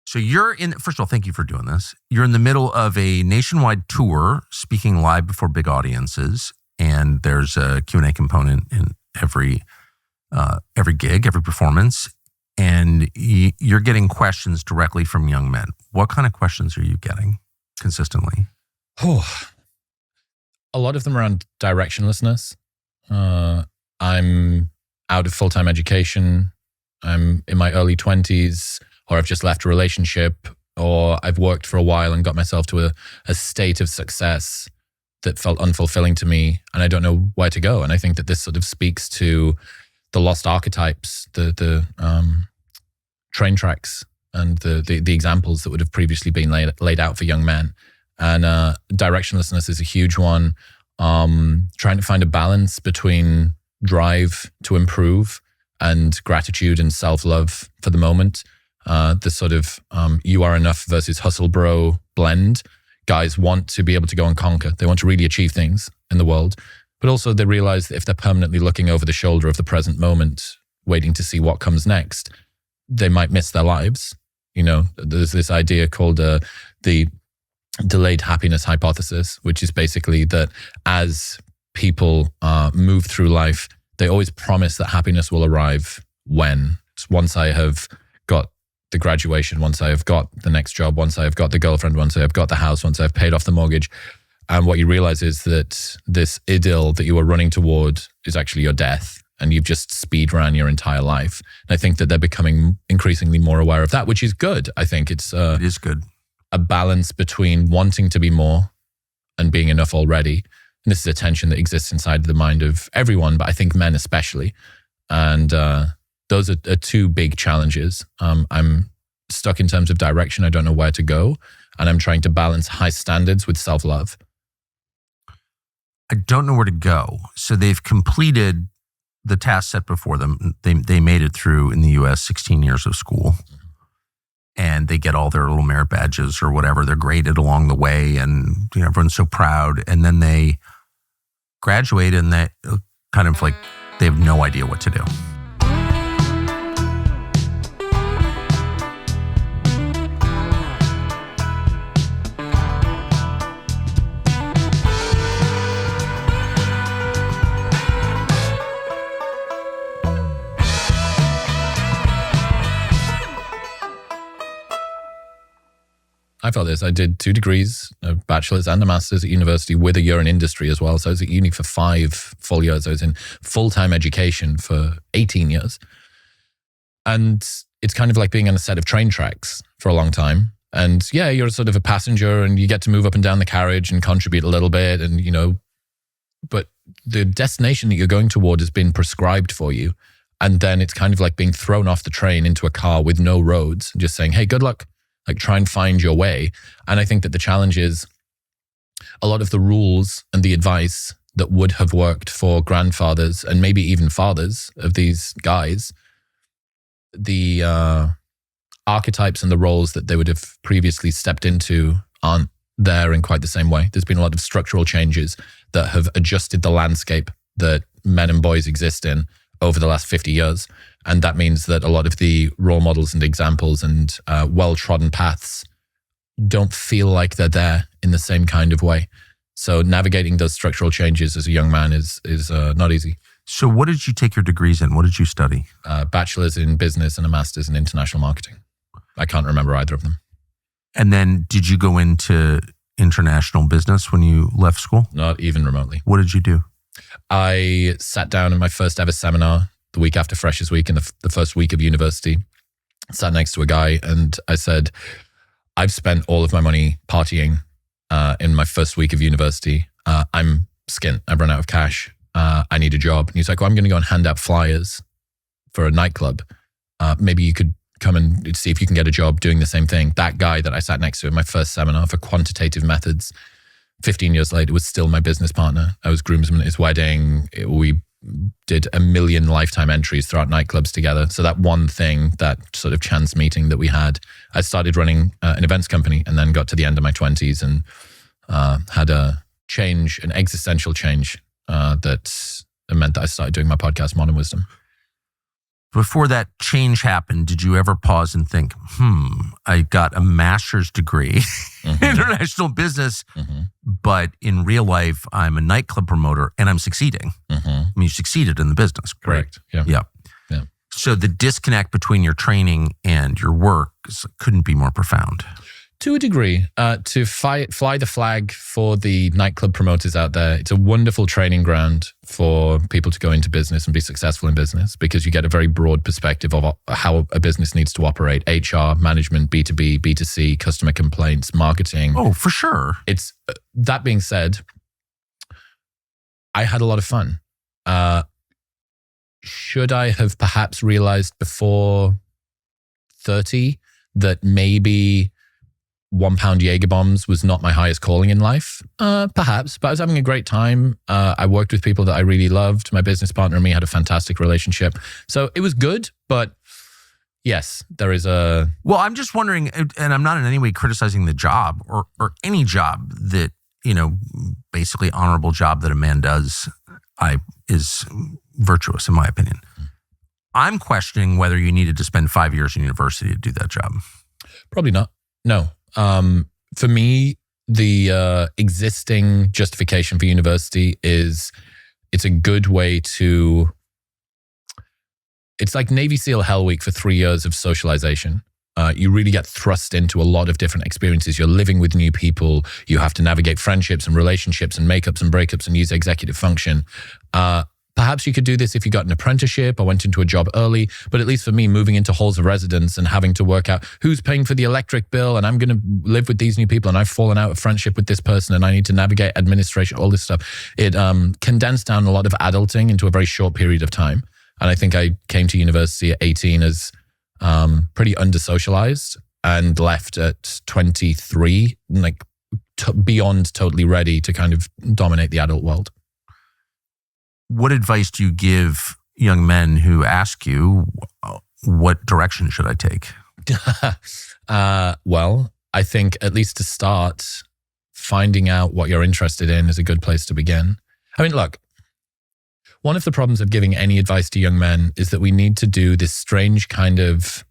So first of all, thank you for doing this. You're in the middle of a nationwide tour, speaking live before big audiences, and there's a Q&A component in every gig, every performance, and you're getting questions directly from young men. What kind of questions are you getting consistently? A lot of them around directionlessness. I'm out of full-time education. I'm in my early 20s, or I've just left a relationship, or I've worked for a while and got myself to a state of success that felt unfulfilling to me, and I don't know where to go. And I think that this sort of speaks to the lost archetypes, the train tracks, and the examples that would have previously been laid out for young men. And directionlessness is a huge one. Trying to find a balance between drive to improve and gratitude and self-love for the moment. The sort of you are enough versus hustle bro blend. Guys want to be able to go and conquer. They want to really achieve things in the world. But also they realize that if they're permanently looking over the shoulder of the present moment, waiting to see what comes next, they might miss their lives. You know, there's this idea called the delayed happiness hypothesis, which is basically that as people move through life, they always promise that happiness will arrive once I have got the graduation, once I have got the next job, once I have got the girlfriend, once I have got the house, once I've paid off the mortgage. And what you realize is that this idyll that you are running toward is actually your death, and you've just speed ran your entire life. And I think that they're becoming increasingly more aware of that, which is good. I think it is good. A balance between wanting to be more and being enough already. And this is a tension that exists inside the mind of everyone, but I think men especially. And those are two big challenges. I'm stuck in terms of direction. I don't know where to go. And I'm trying to balance high standards with self-love. I don't know where to go. So they've completed the task set before them. They made it through, in the US, 16 years of school. And they get all their little merit badges or whatever. They're graded along the way, and everyone's so proud. And then they graduate, and they kind of like they have no idea what to do. I felt this. I did 2 degrees, a bachelor's and a master's at university with a year in industry as well. So I was at uni for 5 full years. I was in full-time education for 18 years. And it's kind of like being on a set of train tracks for a long time. And yeah, you're sort of a passenger and you get to move up and down the carriage and contribute a little bit. And, but the destination that you're going toward has been prescribed for you. And then it's kind of like being thrown off the train into a car with no roads and just saying, hey, good luck. Like, try and find your way. And I think that the challenge is a lot of the rules and the advice that would have worked for grandfathers and maybe even fathers of these guys, the archetypes and the roles that they would have previously stepped into aren't there in quite the same way. There's been a lot of structural changes that have adjusted the landscape that men and boys exist in over the last 50 years. And that means that a lot of the role models and examples and well-trodden paths don't feel like they're there in the same kind of way. So navigating those structural changes as a young man is not easy. So what did you take your degrees in? What did you study? Bachelor's in business and a master's in international marketing. I can't remember either of them. And then did you go into international business when you left school? Not even remotely. What did you do? I sat down in my first ever seminar the week after Freshers Week in the first week of university, sat next to a guy and I said, I've spent all of my money partying in my first week of university. I'm skint. I've run out of cash. I need a job. And he's like, well, I'm going to go and hand out flyers for a nightclub. Maybe you could come and see if you can get a job doing the same thing. That guy that I sat next to in my first seminar for quantitative methods, 15 years later, was still my business partner. I was groomsman at his wedding. We did 1 million lifetime entries throughout nightclubs together. So that one thing, that sort of chance meeting that we had, I started running an events company and then got to the end of my 20s and had a change, an existential change that meant that I started doing my podcast, Modern Wisdom. Before that change happened, did you ever pause and think, I got a master's degree in international business, but in real life, I'm a nightclub promoter and I'm succeeding. I mean, you succeeded in the business. Correct. Yeah. So the disconnect between your training and your work couldn't be more profound. To a degree, to fly the flag for the nightclub promoters out there, it's a wonderful training ground for people to go into business and be successful in business, because you get a very broad perspective of how a business needs to operate: HR, management, B2B, B2C, customer complaints, marketing. Oh, for sure. It's that being said, I had a lot of fun. Should I have perhaps realized before 30 that maybe £1 Jaeger bombs was not my highest calling in life? Perhaps, but I was having a great time. I worked with people that I really loved. My business partner and me had a fantastic relationship. So it was good, but yes, there is a... Well, I'm just wondering, and I'm not in any way criticizing the job or any job that, basically honorable job that a man does, is virtuous in my opinion. I'm questioning whether you needed to spend 5 years in university to do that job. Probably not. No. For me, the existing justification for university is it's a good way to... It's like Navy SEAL Hell Week for 3 years of socialization. You really get thrust into a lot of different experiences. You're living with new people. You have to navigate friendships and relationships and makeups and breakups and use executive function. Perhaps you could do this if you got an apprenticeship or went into a job early, but at least for me, moving into halls of residence and having to work out who's paying for the electric bill, and I'm going to live with these new people, and I've fallen out of friendship with this person, and I need to navigate administration, all this stuff. It condensed down a lot of adulting into a very short period of time. And I think I came to university at 18 as pretty under-socialized and left at 23, like beyond totally ready to kind of dominate the adult world. What advice do you give young men who ask you, what direction should I take? Well, I think at least to start, finding out what you're interested in is a good place to begin. I mean, look, one of the problems of giving any advice to young men is that we need to do this strange kind of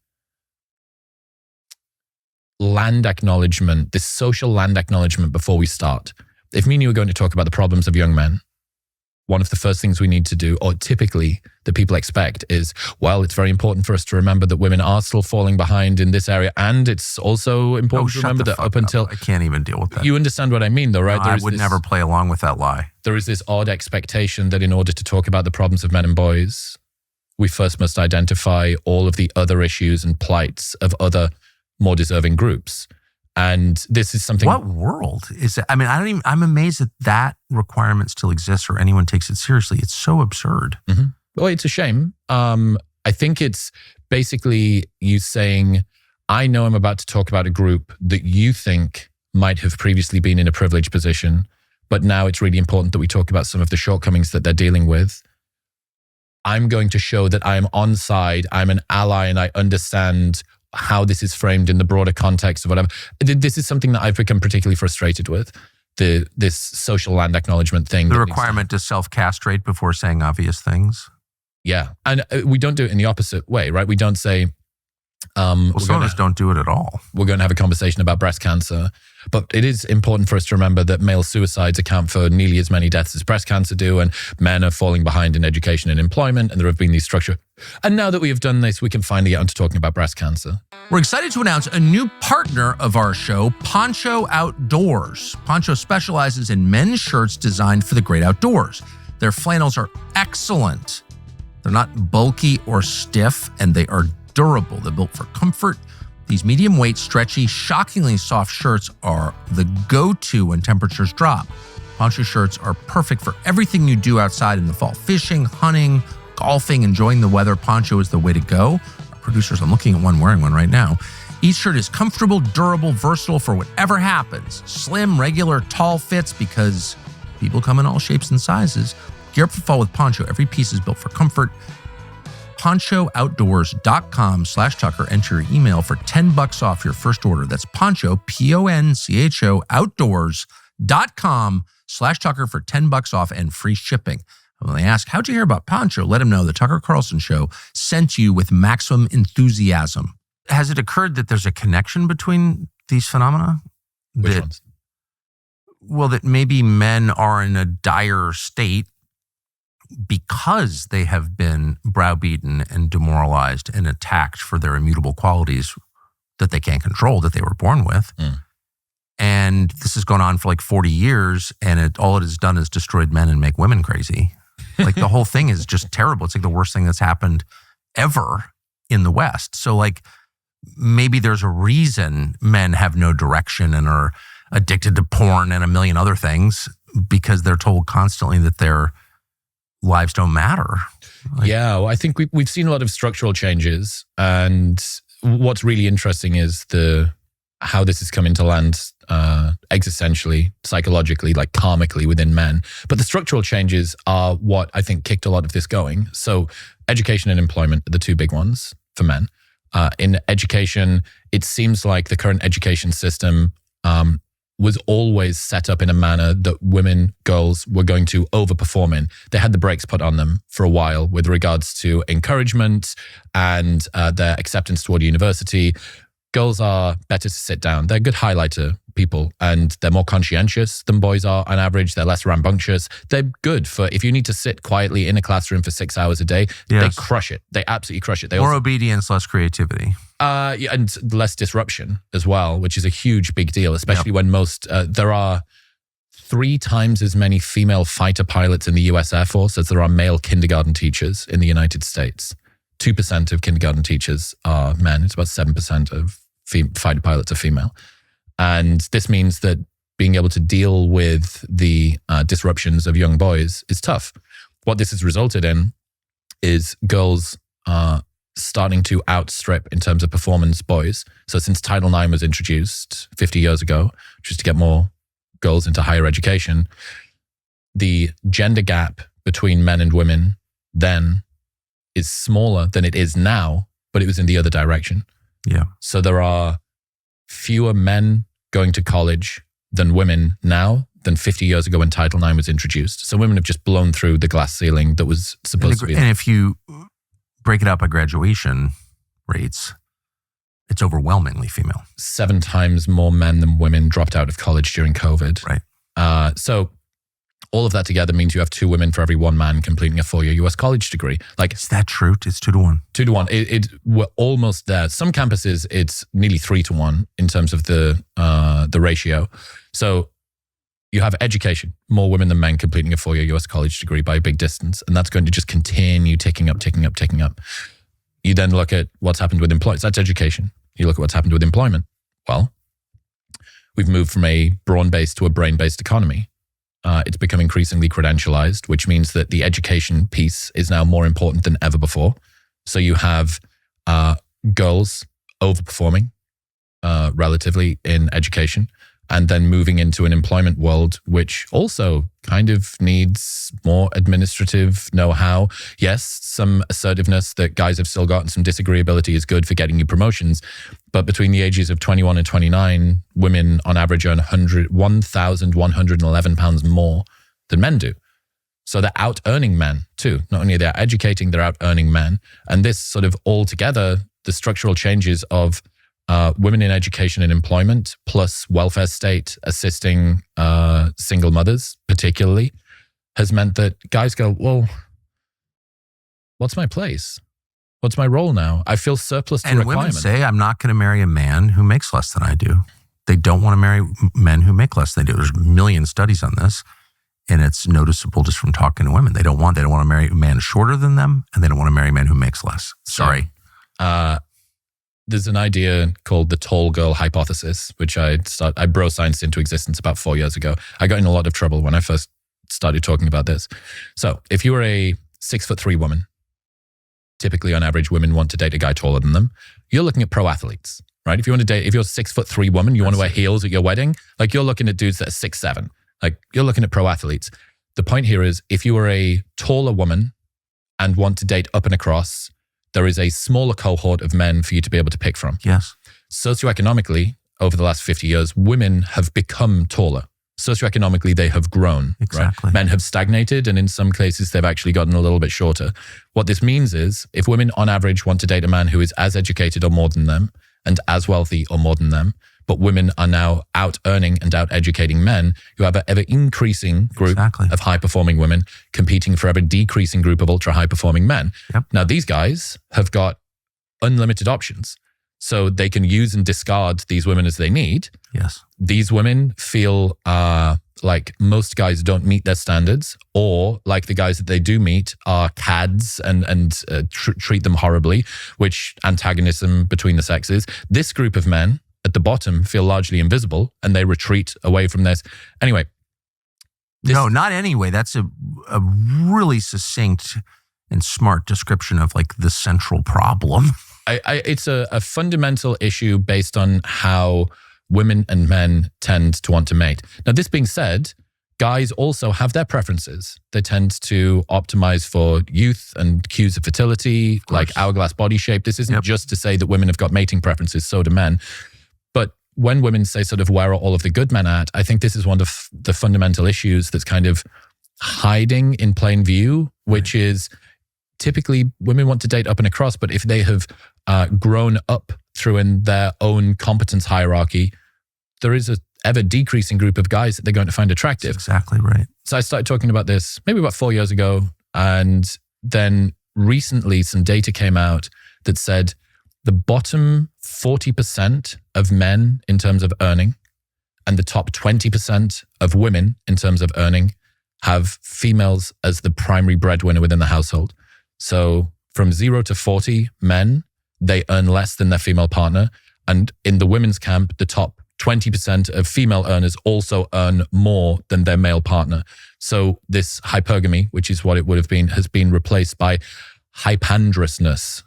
land acknowledgement, this social land acknowledgement before we start. If me and you are going to talk about the problems of young men, one of the first things we need to do, or typically that people expect, is, well, it's very important for us to remember that women are still falling behind in this area. And it's also important to remember that up until... I can't even deal with that. You understand what I mean, though, right? No, I would never play along with that lie. There is this odd expectation that in order to talk about the problems of men and boys, we first must identify all of the other issues and plights of other more deserving groups. And this is something... What world is it? I mean, I'm amazed that requirement still exists or anyone takes it seriously. It's so absurd. Mm-hmm. Well, it's a shame. I think it's basically you saying, I know I'm about to talk about a group that you think might have previously been in a privileged position, but now it's really important that we talk about some of the shortcomings that they're dealing with. I'm going to show that I am on side, I'm an ally, and I understand how this is framed in the broader context of whatever. This is something that I've become particularly frustrated with, this social land acknowledgement thing. The requirement to self-castrate before saying obvious things. Yeah. And we don't do it in the opposite way, right? We don't say... some of us don't do it at all. We're going to have a conversation about breast cancer. But it is important for us to remember that male suicides account for nearly as many deaths as breast cancer do, and men are falling behind in education and employment, and there have been these structure. And now that we have done this, we can finally get onto talking about breast cancer. We're excited to announce a new partner of our show, Poncho Outdoors. Poncho specializes in men's shirts designed for the great outdoors. Their flannels are excellent. They're not bulky or stiff, and they are durable. They're built for comfort. These medium weight, stretchy, shockingly soft shirts are the go-to when temperatures drop. Poncho shirts are perfect for everything you do outside in the fall. Fishing, hunting, golfing, enjoying the weather. Poncho is the way to go. Our producers, I'm looking at one, wearing one right now. Each shirt is comfortable, durable, versatile for whatever happens. Slim, regular, tall fits because people come in all shapes and sizes. Gear up for fall with Poncho. Every piece is built for comfort. PonchoOutdoors.com/Tucker. Enter your email for $10 off your first order. That's Poncho, Poncho, Outdoors.com/Tucker for $10 off and free shipping. When they ask, how'd you hear about Pancho? Let him know the Tucker Carlson show sent you with maximum enthusiasm. Has it occurred that there's a connection between these phenomena? Which ones? Well, that maybe men are in a dire state because they have been browbeaten and demoralized and attacked for their immutable qualities that they can't control, that they were born with. And this has gone on for like 40 years, and all it has done is destroyed men and make women crazy. Like the whole thing is just terrible. It's like the worst thing that's happened ever in the West. So like maybe there's a reason men have no direction and are addicted to porn and a million other things, because they're told constantly that their lives don't matter. Yeah, well, I think we've seen a lot of structural changes, and what's really interesting is how this has come into land existentially, psychologically, like karmically within men. But the structural changes are what I think kicked a lot of this going. So education and employment are the two big ones for men. In education, it seems like the current education system was always set up in a manner that women, girls were going to overperform in. They had the brakes put on them for a while with regards to encouragement and their acceptance toward university. Girls are better to sit down. They're good highlighter people, and they're more conscientious than boys are on average. They're less rambunctious. They're good for if you need to sit quietly in a classroom for 6 hours a day. Yes. They crush it. They absolutely crush it. More obedience, less creativity. Yeah, and less disruption as well, which is a huge big deal, especially when there are 3 times as many female fighter pilots in the US Air Force as there are male kindergarten teachers in the United States. 2% of kindergarten teachers are men. It's about 7% of fighter pilots are female. And this means that being able to deal with the disruptions of young boys is tough. What this has resulted in is girls starting to outstrip in terms of performance boys. So since Title IX was introduced 50 years ago, just to get more girls into higher education, the gender gap between men and women then is smaller than it is now, but it was in the other direction. Yeah. So there are fewer men going to college than women now than 50 years ago when Title IX was introduced. So women have just blown through the glass ceiling that was supposed to be. And if you break it out by graduation rates, it's overwhelmingly female. 7 times more men than women dropped out of college during COVID. Right. So all of that together means you have 2 women for every 1 man completing a 4-year US college degree. Like, is that true? It's 2 to 1. 2 to 1. We're almost there. Some campuses, it's nearly 3 to 1 in terms of the ratio. So you have education, more women than men completing a 4-year US college degree by a big distance. And that's going to just continue ticking up. You then look at what's happened with employment. So that's education. You look at what's happened with employment. Well, we've moved from a brawn-based to a brain-based economy. It's become increasingly credentialized, which means that the education piece is now more important than ever before. So you have girls overperforming relatively in education, and then moving into an employment world, which also kind of needs more administrative know-how. Yes, some assertiveness that guys have still got and some disagreeability is good for getting you promotions. But between the ages of 21 and 29, women on average earn £1,111 more than men do. So they're out-earning men too. Not only are they educating, they're out-earning men. And this sort of all together, the structural changes of women in education and employment, plus welfare state assisting single mothers particularly, has meant that guys go, well, what's my place? What's my role now? I feel surplus to requirement. And women say, I'm not going to marry a man who makes less than I do. They don't want to marry men who make less than they do. There's a million studies on this, and it's noticeable just from talking to women. They don't want to marry a man shorter than them, and they don't want to marry a man who makes less. Sorry. There's an idea called the tall girl hypothesis, which I bro science into existence about 4 years ago. I got in a lot of trouble when I first started talking about this. So if you were a 6'3" woman, typically on average, women want to date a guy taller than them. You're looking at pro athletes, right? If you're a 6'3" woman, you want to wear heels at your wedding, like you're looking at dudes that are 6'7". Like you're looking at pro athletes. The point here is if you are a taller woman and want to date up and across, there is a smaller cohort of men for you to be able to pick from. Yes. Socioeconomically, over the last 50 years, women have become taller. socioeconomically, they have grown. Exactly. Right? Men have stagnated, and in some cases, they've actually gotten a little bit shorter. What this means is, if women on average want to date a man who is as educated or more than them, and as wealthy or more than them, but women are now out earning and out educating men, you have an ever increasing group of high performing women competing for ever decreasing group of ultra high performing men. Yep. Now, these guys have got unlimited options. So they can use and discard these women as they need. Yes. These women feel like most guys don't meet their standards, or like the guys that they do meet are cads and treat them horribly, which antagonism between the sexes. This group of men at the bottom feel largely invisible and they retreat away from this. Anyway. No, not anyway. That's a really succinct and smart description of like the central problem. It's a fundamental issue based on how women and men tend to want to mate. Now, this being said, guys also have their preferences. They tend to optimize for youth and cues of fertility, like hourglass body shape. This isn't just to say that women have got mating preferences, so do men. But when women say sort of, where are all of the good men at? I think this is one of the fundamental issues that's kind of hiding in plain view, which is typically women want to date up and across, but if they have grown up through in their own competence hierarchy, there is a ever decreasing group of guys that they're going to find attractive. That's exactly right. So I started talking about this maybe about 4 years ago. And then recently some data came out that said the bottom 40% of men in terms of earning and the top 20% of women in terms of earning have females as the primary breadwinner within the household. So from 0 to 40 men, they earn less than their female partner. And in the women's camp, the top 20% of female earners also earn more than their male partner. So this hypergamy, which is what it would have been, has been replaced by hyperandrousness,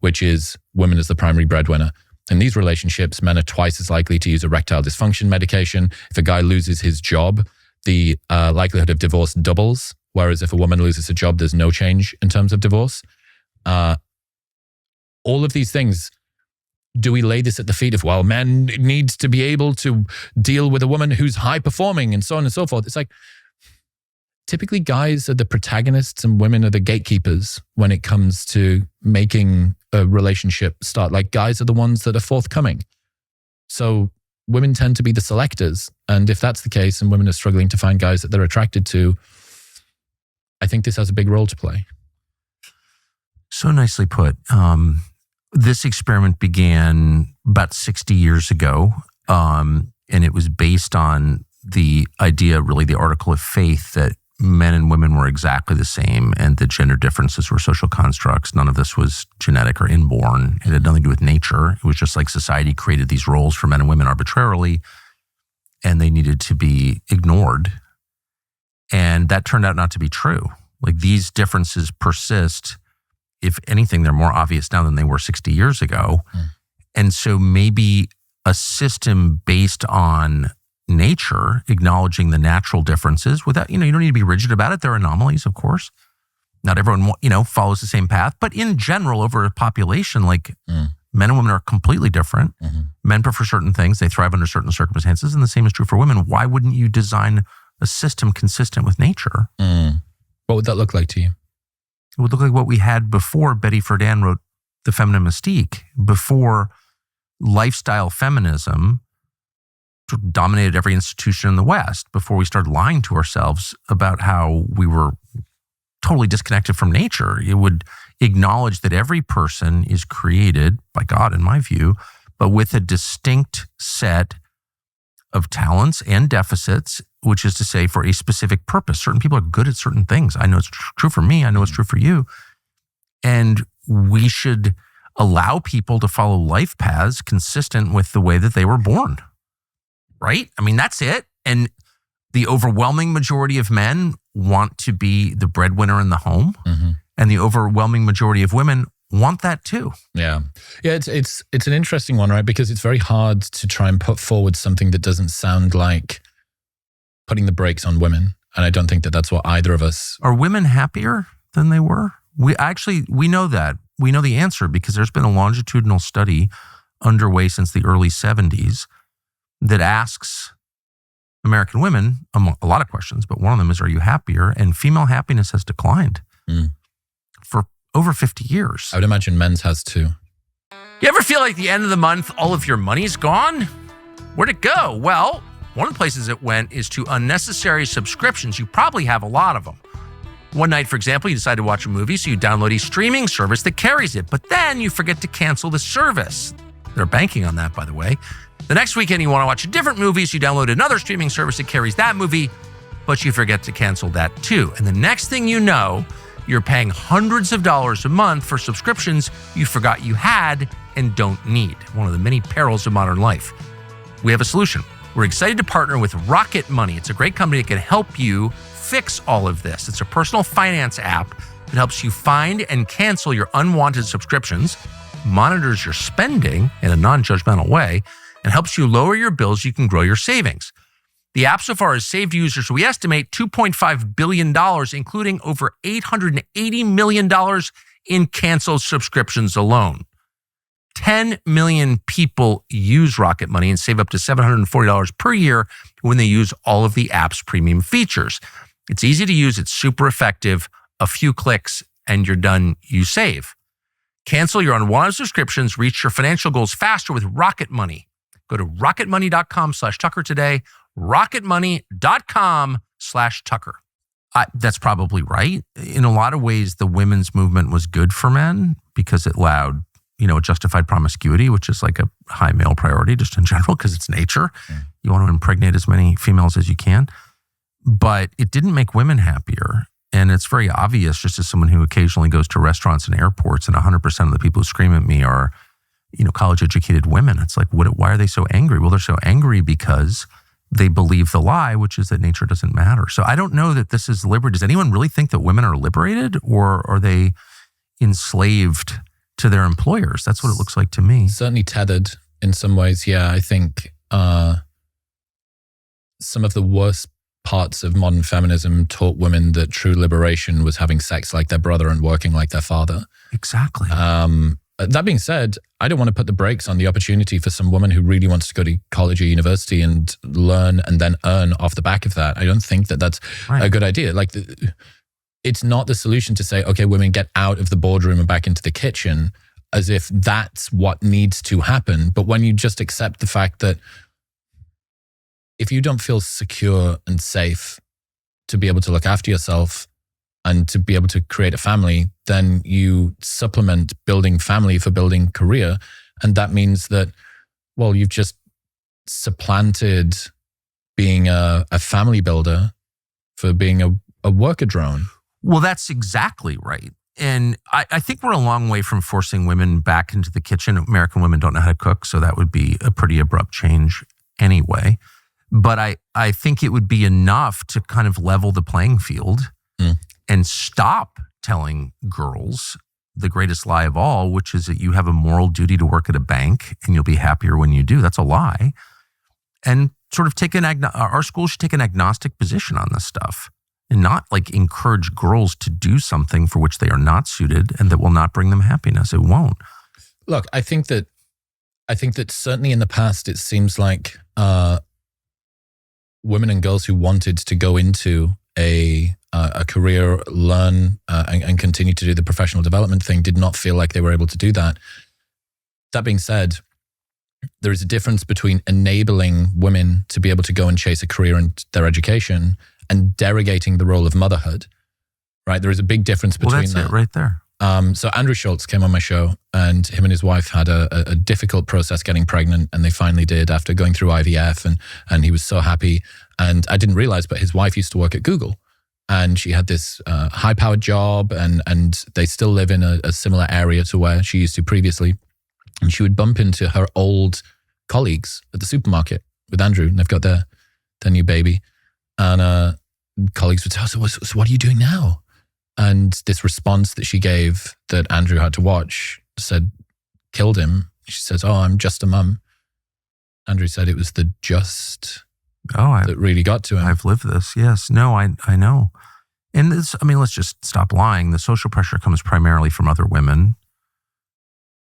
which is women as the primary breadwinner. In these relationships, men are twice as likely to use erectile dysfunction medication. If a guy loses his job, the likelihood of divorce doubles. Whereas if a woman loses a job, there's no change in terms of divorce. All of these things, do we lay this at the feet of, well, men need to be able to deal with a woman who's high performing and so on and so forth? It's like, typically guys are the protagonists and women are the gatekeepers when it comes to making a relationship start. Like, guys are the ones that are forthcoming. So women tend to be the selectors. And if that's the case and women are struggling to find guys that they're attracted to, I think this has a big role to play. So nicely put. This experiment began about 60 years ago, and it was based on the idea, really the article of faith, that men and women were exactly the same and that gender differences were social constructs. None of this was genetic or inborn. It had nothing to do with nature. It was just like society created these roles for men and women arbitrarily, and they needed to be ignored. And that turned out not to be true. Like, these differences persist. If anything, they're more obvious now than they were 60 years ago. And so maybe a system based on nature, acknowledging the natural differences without, you don't need to be rigid about it. There are anomalies, of course. Not everyone, follows the same path. But in general, over a population, like men and women are completely different. Men prefer certain things. They thrive under certain circumstances. And the same is true for women. Why wouldn't you design a system consistent with nature? What would that look like to you? It would look like what we had before Betty Friedan wrote The Feminine Mystique, before lifestyle feminism dominated every institution in the West, before we started lying to ourselves about how we were totally disconnected from nature. It would acknowledge that every person is created by God, in my view, but with a distinct set of talents and deficits, which is to say, for a specific purpose. Certain people are good at certain things. I know it's true for me. I know it's true for you. And we should allow people to follow life paths consistent with the way that they were born. Right? I mean, that's it. And the overwhelming majority of men want to be the breadwinner in the home. And the overwhelming majority of women want that too. Yeah, it's an interesting one, right? Because it's very hard to try and put forward something that doesn't sound like putting the brakes on women. And I don't think that that's what either of us... Are women happier than they were? We know that. We know the answer because there's been a longitudinal study underway since the early 70s that asks American women a lot of questions, but one of them is, are you happier? And female happiness has declined for over 50 years. I would imagine men's has too. You ever feel like the end of the month, all of your money's gone? Where'd it go? Well, one of the places it went is to unnecessary subscriptions. You probably have a lot of them. One night, for example, you decide to watch a movie, so you download a streaming service that carries it, but then you forget to cancel the service. They're banking on that, by the way. The next weekend, you want to watch a different movie, so you download another streaming service that carries that movie, but you forget to cancel that too. And the next thing you know, you're paying hundreds of dollars a month for subscriptions you forgot you had and don't need. One of the many perils of modern life. We have a solution. We're excited to partner with Rocket Money. It's a great company that can help you fix all of this. It's a personal finance app that helps you find and cancel your unwanted subscriptions, monitors your spending in a non-judgmental way, and helps you lower your bills so you can grow your savings. The app so far has saved users, we estimate, $2.5 billion, including over $880 million in canceled subscriptions alone. 10 million people use Rocket Money and save up to $740 per year when they use all of the app's premium features. It's easy to use. It's super effective. A few clicks and you're done. You save. Cancel your unwanted subscriptions. Reach your financial goals faster with Rocket Money. Go to rocketmoney.com/Tucker today. rocketmoney.com/Tucker. That's probably right. In a lot of ways, the women's movement was good for men because it allowed, justified promiscuity, which is like a high male priority just in general because it's nature. You want to impregnate as many females as you can. But it didn't make women happier. And it's very obvious, just as someone who occasionally goes to restaurants and airports, and 100% of the people who scream at me are, college-educated women. It's like, why are they so angry? Well, they're so angry because they believe the lie, which is that nature doesn't matter. So I don't know that this is liberty. Does anyone really think that women are liberated, or are they enslaved to their employers? That's what it looks like to me. Certainly tethered in some ways. Yeah, I think some of the worst parts of modern feminism taught women that true liberation was having sex like their brother and working like their father. Exactly. That being said, I don't want to put the brakes on the opportunity for some woman who really wants to go to college or university and learn and then earn off the back of that. I don't think that that's a good idea. Like, it's not the solution to say, okay, women get out of the boardroom and back into the kitchen as if that's what needs to happen. But when you just accept the fact that if you don't feel secure and safe to be able to look after yourself and to be able to create a family, then you supplement building family for building career. And that means that, well, you've just supplanted being a family builder for being a worker drone. Well, that's exactly right. And I think we're a long way from forcing women back into the kitchen. American women don't know how to cook, so that would be a pretty abrupt change anyway. But I think it would be enough to kind of level the playing field and stop telling girls the greatest lie of all, which is that you have a moral duty to work at a bank and you'll be happier when you do. That's a lie. And sort of our schools should take an agnostic position on this stuff and not like encourage girls to do something for which they are not suited and that will not bring them happiness. It won't. Look, I think that certainly in the past, it seems like women and girls who wanted to go into a career, learn, and continue to do the professional development thing did not feel like they were able to do that. That being said, there is a difference between enabling women to be able to go and chase a career in their education and derogating the role of motherhood, right? There is a big difference between that's that. It right there. So Andrew Schultz came on my show, and him and his wife had a difficult process getting pregnant, and they finally did after going through IVF, and he was so happy. And I didn't realize, but his wife used to work at Google, and she had this high-powered job, and they still live in a similar area to where she used to previously. And she would bump into her old colleagues at the supermarket with Andrew, and they've got their new baby. And colleagues would say, so what are you doing now? And this response that she gave that Andrew had to watch said, killed him. She says, oh, I'm just a mum. Andrew said it was the just that really got to him. I've lived this. Yes. No, I know. And let's just stop lying. The social pressure comes primarily from other women.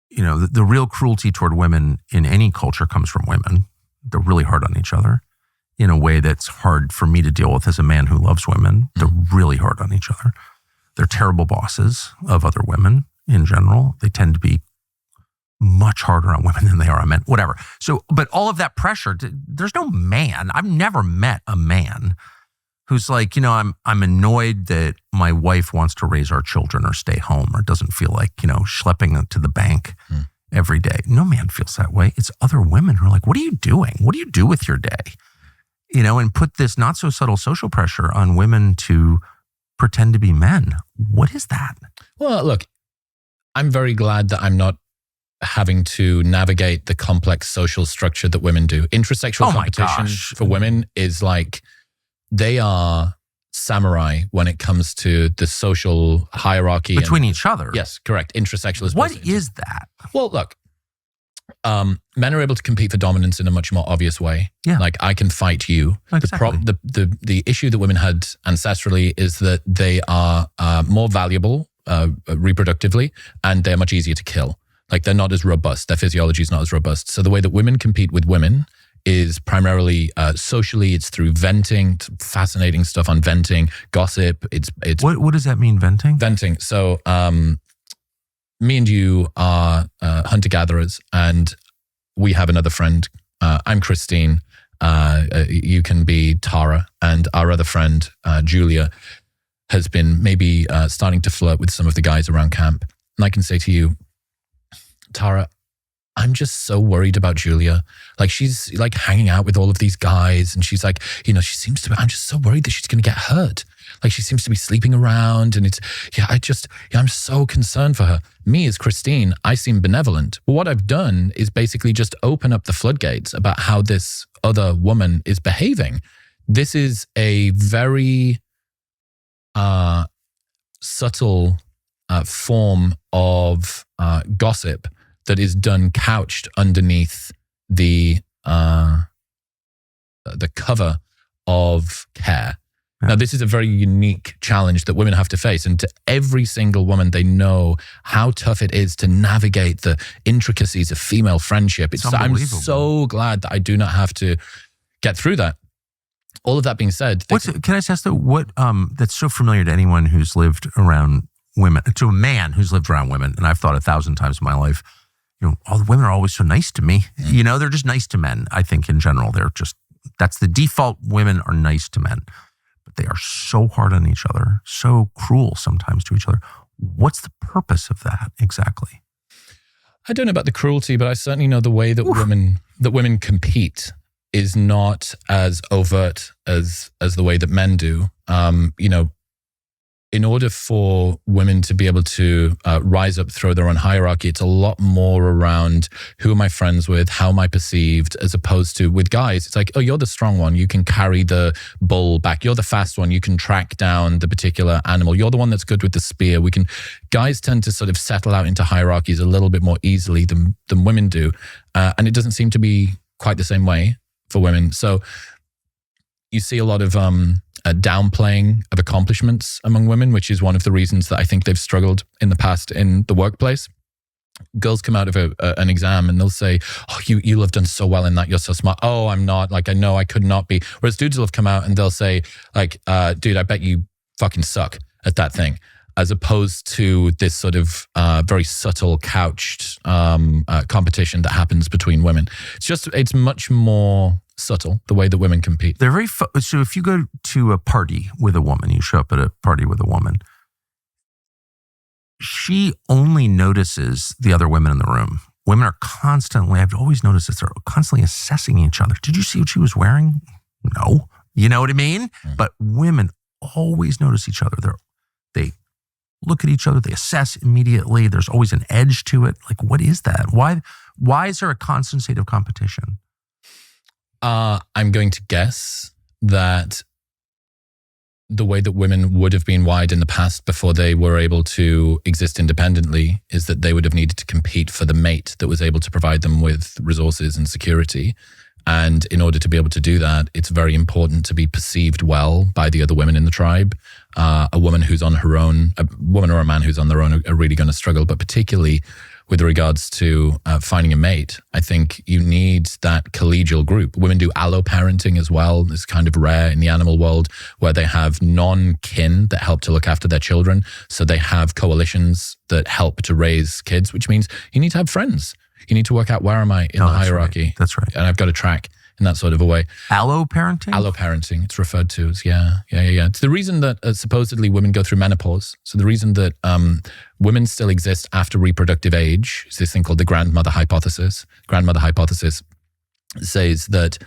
The real cruelty toward women in any culture comes from women. They're really hard on each other in a way that's hard for me to deal with as a man who loves women. They're really hard on each other. They're terrible bosses of other women in general. They tend to be much harder on women than they are on men, whatever. So, but all of that pressure, there's no man. I've never met a man who's like, I'm annoyed that my wife wants to raise our children or stay home or doesn't feel like, schlepping them to the bank every day. No man feels that way. It's other women who are like, what are you doing? What do you do with your day? And put this not so subtle social pressure on women to pretend to be men. What is that? Well, look, I'm very glad that I'm not having to navigate the complex social structure that women do. Intersexual competition for women is like, they are samurai when it comes to the social hierarchy. Between each other. Yes, correct. Intersexual is what is that? Well, look, men are able to compete for dominance in a much more obvious way. Yeah. Like, I can fight you. Exactly. The issue that women had ancestrally is that they are more valuable reproductively, and they're much easier to kill. Like, they're not as robust. Their physiology is not as robust. So the way that women compete with women is primarily socially. It's through venting. It's fascinating stuff on venting, gossip. It's what does that mean, venting? Venting. So me and you are hunter-gatherers, and we have another friend. I'm Christine. You can be Tara. And our other friend, Julia, has been maybe starting to flirt with some of the guys around camp. And I can say to you, Tara, I'm just so worried about Julia. Like, she's like hanging out with all of these guys, and she's like, she seems to be, I'm just so worried that she's going to get hurt. Like, she seems to be sleeping around, and I'm so concerned for her. Me as Christine, I seem benevolent. But what I've done is basically just open up the floodgates about how this other woman is behaving. This is a very subtle form of gossip that is done couched underneath the cover of care. Yeah. Now, this is a very unique challenge that women have to face. And to every single woman, they know how tough it is to navigate the intricacies of female friendship. I'm so glad that I do not have to get through that. All of that being said, can I ask what that's so familiar to anyone who's lived around women, to a man who's lived around women, and I've thought 1,000 times in my life, all the women are always so nice to me. They're just nice to men. I think in general, that's the default. Women are nice to men, but they are so hard on each other, so cruel sometimes to each other. What's the purpose of that exactly? I don't know about the cruelty, but I certainly know the way that women compete is not as overt as the way that men do. In order for women to be able to rise up through their own hierarchy, it's a lot more around who am I friends with, how am I perceived, as opposed to with guys, it's like, oh, you're the strong one, you can carry the bull back. You're the fast one, you can track down the particular animal. You're the one that's good with the spear. Guys tend to sort of settle out into hierarchies a little bit more easily than women do. And it doesn't seem to be quite the same way for women. So you see a lot of downplaying of accomplishments among women, which is one of the reasons that I think they've struggled in the past in the workplace. Girls come out of an exam and they'll say, oh, you'll have done so well in that. You're so smart. Oh, I'm not. Like, I know I could not be. Whereas dudes will have come out and they'll say, like, dude, I bet you fucking suck at that thing. As opposed to this sort of very subtle, couched competition that happens between women. It's much more subtle, the way that women compete. They're very so if you go to a party with a woman, you show up at a party with a woman, she only notices the other women in the room. Women are constantly, I've always noticed this, they're constantly assessing each other. Did you see what she was wearing? No. You know what I mean? But women always notice each other. They look at each other, they assess immediately. There's always an edge to it. Like, what is that? Why is there a constant state of competition? I'm going to guess that the way that women would have been wired in the past before they were able to exist independently is that they would have needed to compete for the mate that was able to provide them with resources and security. And in order to be able to do that, it's very important to be perceived well by the other women in the tribe. A woman who's on her own, a woman or a man who's on their own are really going to struggle, but particularly with regards to finding a mate. I think you need that collegial group. Women do alloparenting as well. It's kind of rare in the animal world, where they have non-kin that help to look after their children. So they have coalitions that help to raise kids, which means you need to have friends. You need to work out, where am I in the hierarchy? Right. That's right. And I've got a track in that sort of a way. Alloparenting? Alloparenting, it's referred to as, yeah. It's the reason that supposedly women go through menopause. So the reason that women still exist after reproductive age is this thing called the grandmother hypothesis. Grandmother hypothesis says that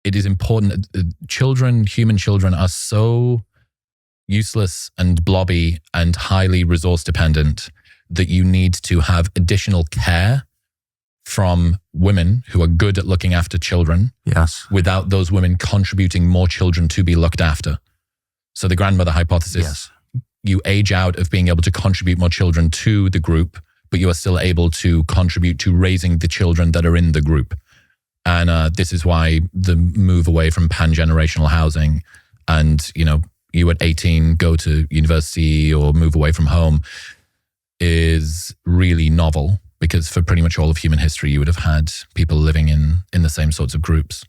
it is important that human children are so useless and blobby and highly resource dependent that you need to have additional care from women who are good at looking after children. Yes. Without those women contributing more children to be looked after. So the grandmother hypothesis, yes. You age out of being able to contribute more children to the group, but you are still able to contribute to raising the children that are in the group. And this is why the move away from pan-generational housing and, you at 18 go to university or move away from home is really novel. Because for pretty much all of human history, you would have had people living in the same sorts of groups.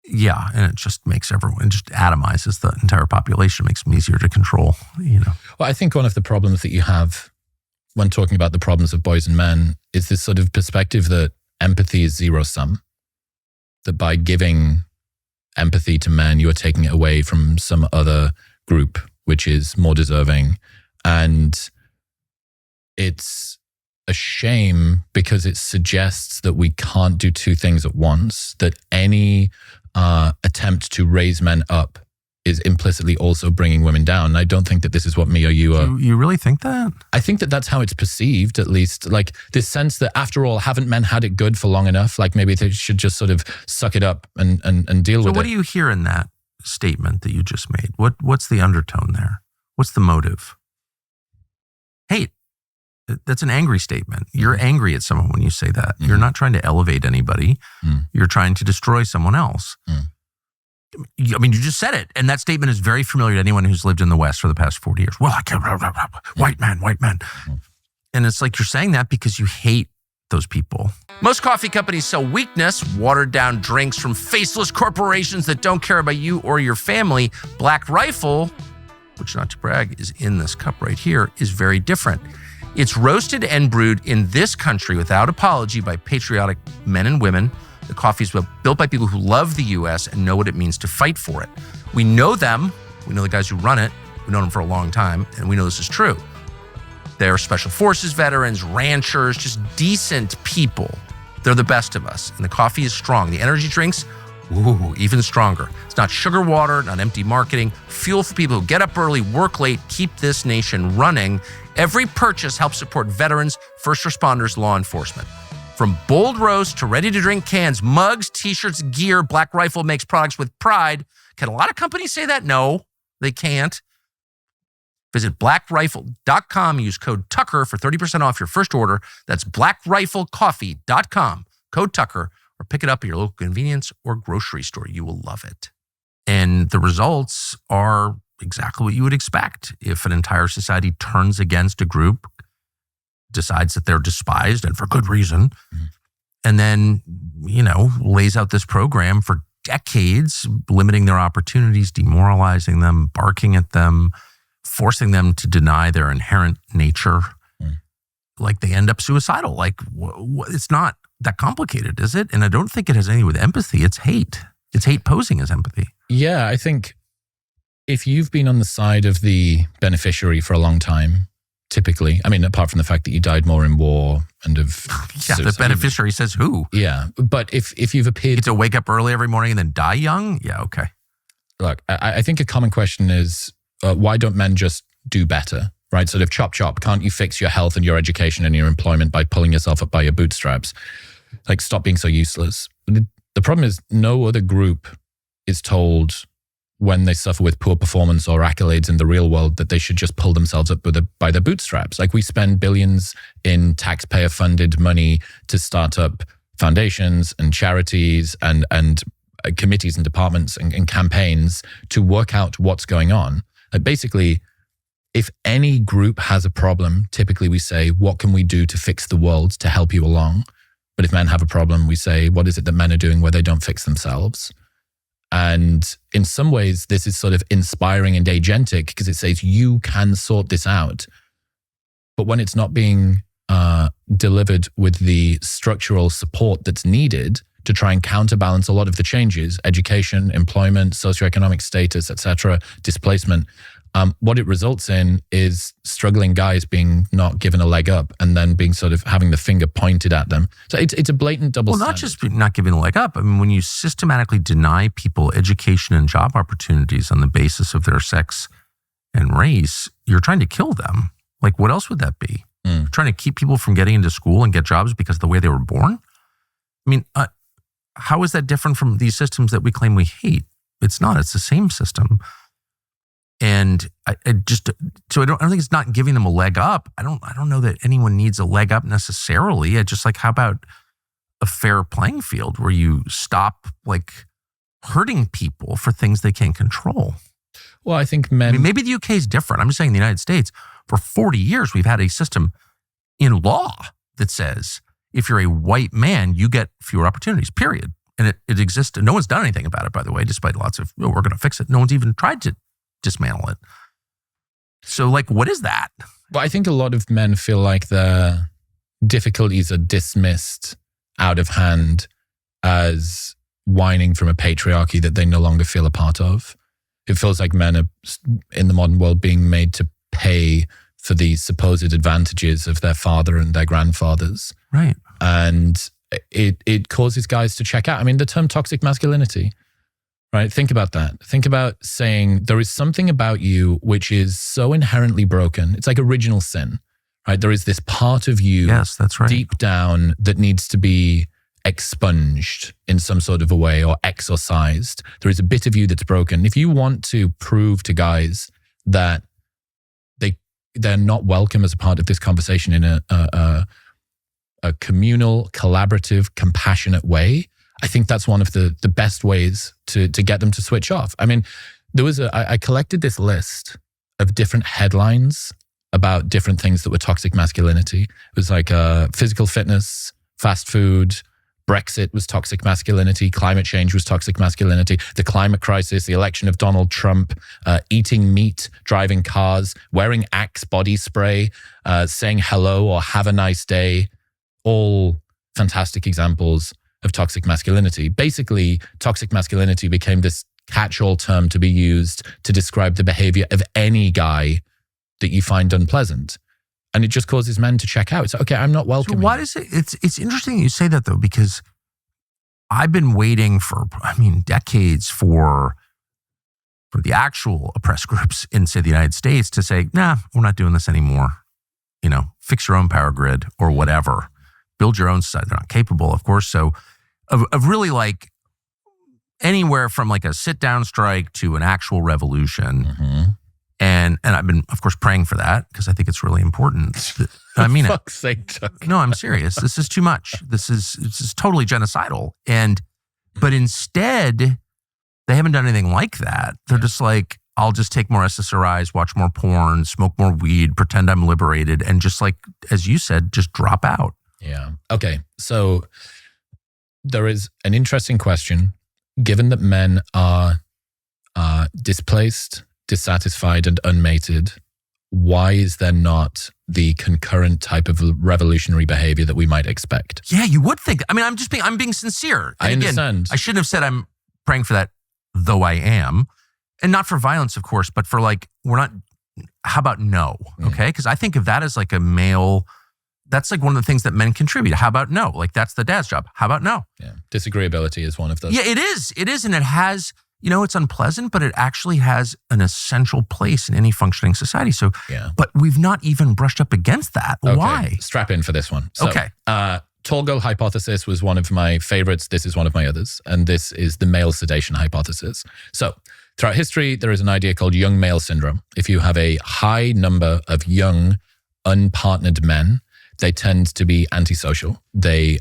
Yeah, and it just makes everyone, just atomizes the entire population, makes them easier to control, Well, I think one of the problems that you have when talking about the problems of boys and men is this sort of perspective that empathy is zero-sum. That by giving empathy to men, you are taking it away from some other group, which is more deserving. And it's a shame because it suggests that we can't do two things at once, that any attempt to raise men up is implicitly also bringing women down. And I don't think that this is what me or you are. You really think that? I think that that's how it's perceived, at least. Like this sense that after all, haven't men had it good for long enough? Like maybe they should just sort of suck it up and deal with it. So what do you hear in that statement that you just made? What's the undertone there? What's the motive? Hate. That's an angry statement. You're angry at someone when you say that. Mm-hmm. You're not trying to elevate anybody. You're trying to destroy someone else. I mean, you just said it. And that statement is very familiar to anyone who's lived in the West for the past 40 years. Well, I can't, white man. And it's like you're saying that because you hate those people. Most coffee companies sell weakness, watered down drinks from faceless corporations that don't care about you or your family. Black Rifle, which not to brag is in this cup right here, is very different. It's roasted and brewed in this country without apology by patriotic men and women. The coffee is built by people who love the U.S. and know what it means to fight for it. We know them. We know the guys who run it. We've known them for a long time, and we know this is true. They're special forces veterans, ranchers, just decent people. They're the best of us, and the coffee is strong. The energy drinks, even stronger. It's not sugar water, not empty marketing. Fuel for people who get up early, work late, keep this nation running. Every purchase helps support veterans, first responders, law enforcement. From bold roast to ready-to-drink cans, mugs, T-shirts, gear, Black Rifle makes products with pride. Can a lot of companies say that? No, they can't. Visit blackrifle.com. Use code Tucker for 30% off your first order. That's blackriflecoffee.com. Code Tucker, or pick it up at your local convenience or grocery store. You will love it. And the results are exactly what you would expect if an entire society turns against a group, decides that they're despised and for good reason, and then, lays out this program for decades, limiting their opportunities, demoralizing them, barking at them, forcing them to deny their inherent nature. Like they end up suicidal. Like it's not that complicated, is it? And I don't think it has anything with empathy. It's hate. It's hate posing as empathy. Yeah, I think if you've been on the side of the beneficiary for a long time, typically, I mean, apart from the fact that you died more in war and of the beneficiary says who? Yeah, but if you've appeared... You get to wake up early every morning and then die young? Yeah, okay. Look, I think a common question is, why don't men just do better, right? Sort of chop. Can't you fix your health and your education and your employment by pulling yourself up by your bootstraps? Like, stop being so useless. The problem is no other group is told when they suffer with poor performance or accolades in the real world that they should just pull themselves up by their bootstraps. Like we spend billions in taxpayer-funded money to start up foundations and charities and committees and departments and campaigns to work out what's going on. Basically, if any group has a problem, typically we say, what can we do to fix the world to help you along? But if men have a problem, we say, what is it that men are doing where they don't fix themselves? And in some ways, this is sort of inspiring and agentic because it says you can sort this out. But when it's not being delivered with the structural support that's needed to try and counterbalance a lot of the changes, education, employment, socioeconomic status, etc., displacement, what it results in is struggling guys being not given a leg up and then being sort of having the finger pointed at them. So it's a blatant double standard. Well, not just not giving a leg up. I mean, when you systematically deny people education and job opportunities on the basis of their sex and race, you're trying to kill them. Like, what else would that be? You're trying to keep people from getting into school and get jobs because of the way they were born? I mean, how is that different from these systems that we claim we hate? It's not. It's the same system. And I don't think it's not giving them a leg up. I don't know that anyone needs a leg up necessarily. I just like, how about a fair playing field where you stop like hurting people for things they can't control? Well, I think men... I mean, maybe the UK is different. I'm just saying in the United States, for 40 years, we've had a system in law that says if you're a white man, you get fewer opportunities, period. And it exists. And no one's done anything about it, by the way, despite lots of, we're going to fix it. No one's even tried to dismantle it. So like, what is that? Well, I think a lot of men feel like their difficulties are dismissed out of hand as whining from a patriarchy that they no longer feel a part of. It feels like men are in the modern world being made to pay for the supposed advantages of their father and their grandfathers. Right. And it causes guys to check out. I mean, the term toxic masculinity, right? Think about that. Think about saying there is something about you which is so inherently broken. It's like original sin, right? There is this part of you, yes, that's right, deep down that needs to be expunged in some sort of a way or exorcised. There is a bit of you that's broken. If you want to prove to guys that they're not welcome as a part of this conversation in a communal, collaborative, compassionate way, I think that's one of the best ways to get them to switch off. I mean, I collected this list of different headlines about different things that were toxic masculinity. It was like physical fitness, fast food, Brexit was toxic masculinity, climate change was toxic masculinity, the climate crisis, the election of Donald Trump, eating meat, driving cars, wearing Axe body spray, saying hello or have a nice day, all fantastic examples of toxic masculinity. Basically, toxic masculinity became this catch-all term to be used to describe the behavior of any guy that you find unpleasant. And it just causes men to check out. It's okay, I'm not welcome. So why does it? It's interesting you say that though, because I've been waiting for, decades for the actual oppressed groups in, say, the United States to say, nah, we're not doing this anymore. Fix your own power grid or whatever. Build your own society. They're not capable, of course. So of really like anywhere from like a sit-down strike to an actual revolution. Mm-hmm. And I've been, of course, praying for that because I think it's really important. I mean, fuck's sake, Chuck. No, I'm serious. This is too much. This is totally genocidal. But instead, they haven't done anything like that. They're just like, I'll just take more SSRIs, watch more porn, smoke more weed, pretend I'm liberated, and just like, as you said, just drop out. Yeah. Okay. So there is an interesting question. Given that men are displaced, dissatisfied, and unmated, why is there not the concurrent type of revolutionary behavior that we might expect? Yeah, you would think. I mean, I'm being sincere. And I understand. Again, I shouldn't have said I'm praying for that, though I am. And not for violence, of course, but for like, how about no? Okay? Because I think of that as like a male, that's like one of the things that men contribute. How about no? Like that's the dad's job. How about no? Yeah. Disagreeability is one of those. Yeah, it is. It is. And it has, it's unpleasant, but it actually has an essential place in any functioning society. So, yeah. But we've not even brushed up against that. Okay. Why? Strap in for this one. So, okay. Tall girl hypothesis was one of my favorites. This is one of my others. And this is the male sedation hypothesis. So throughout history, there is an idea called young male syndrome. If you have a high number of young, unpartnered men, they tend to be antisocial. They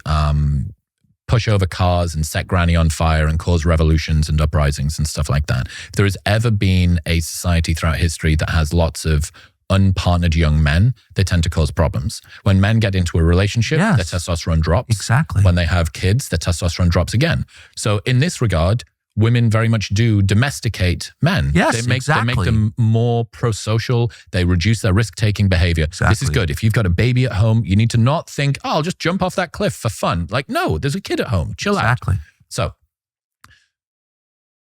push over cars and set granny on fire and cause revolutions and uprisings and stuff like that. If there has ever been a society throughout history that has lots of unpartnered young men, they tend to cause problems. When men get into a relationship, their testosterone drops. Exactly. When they have kids, their testosterone drops again. So in this regard, women very much do domesticate men. Yes, They make them more pro-social. They reduce their risk-taking behavior. Exactly. This is good. If you've got a baby at home, you need to not think, oh, I'll just jump off that cliff for fun. Like, no, there's a kid at home. Chill out. So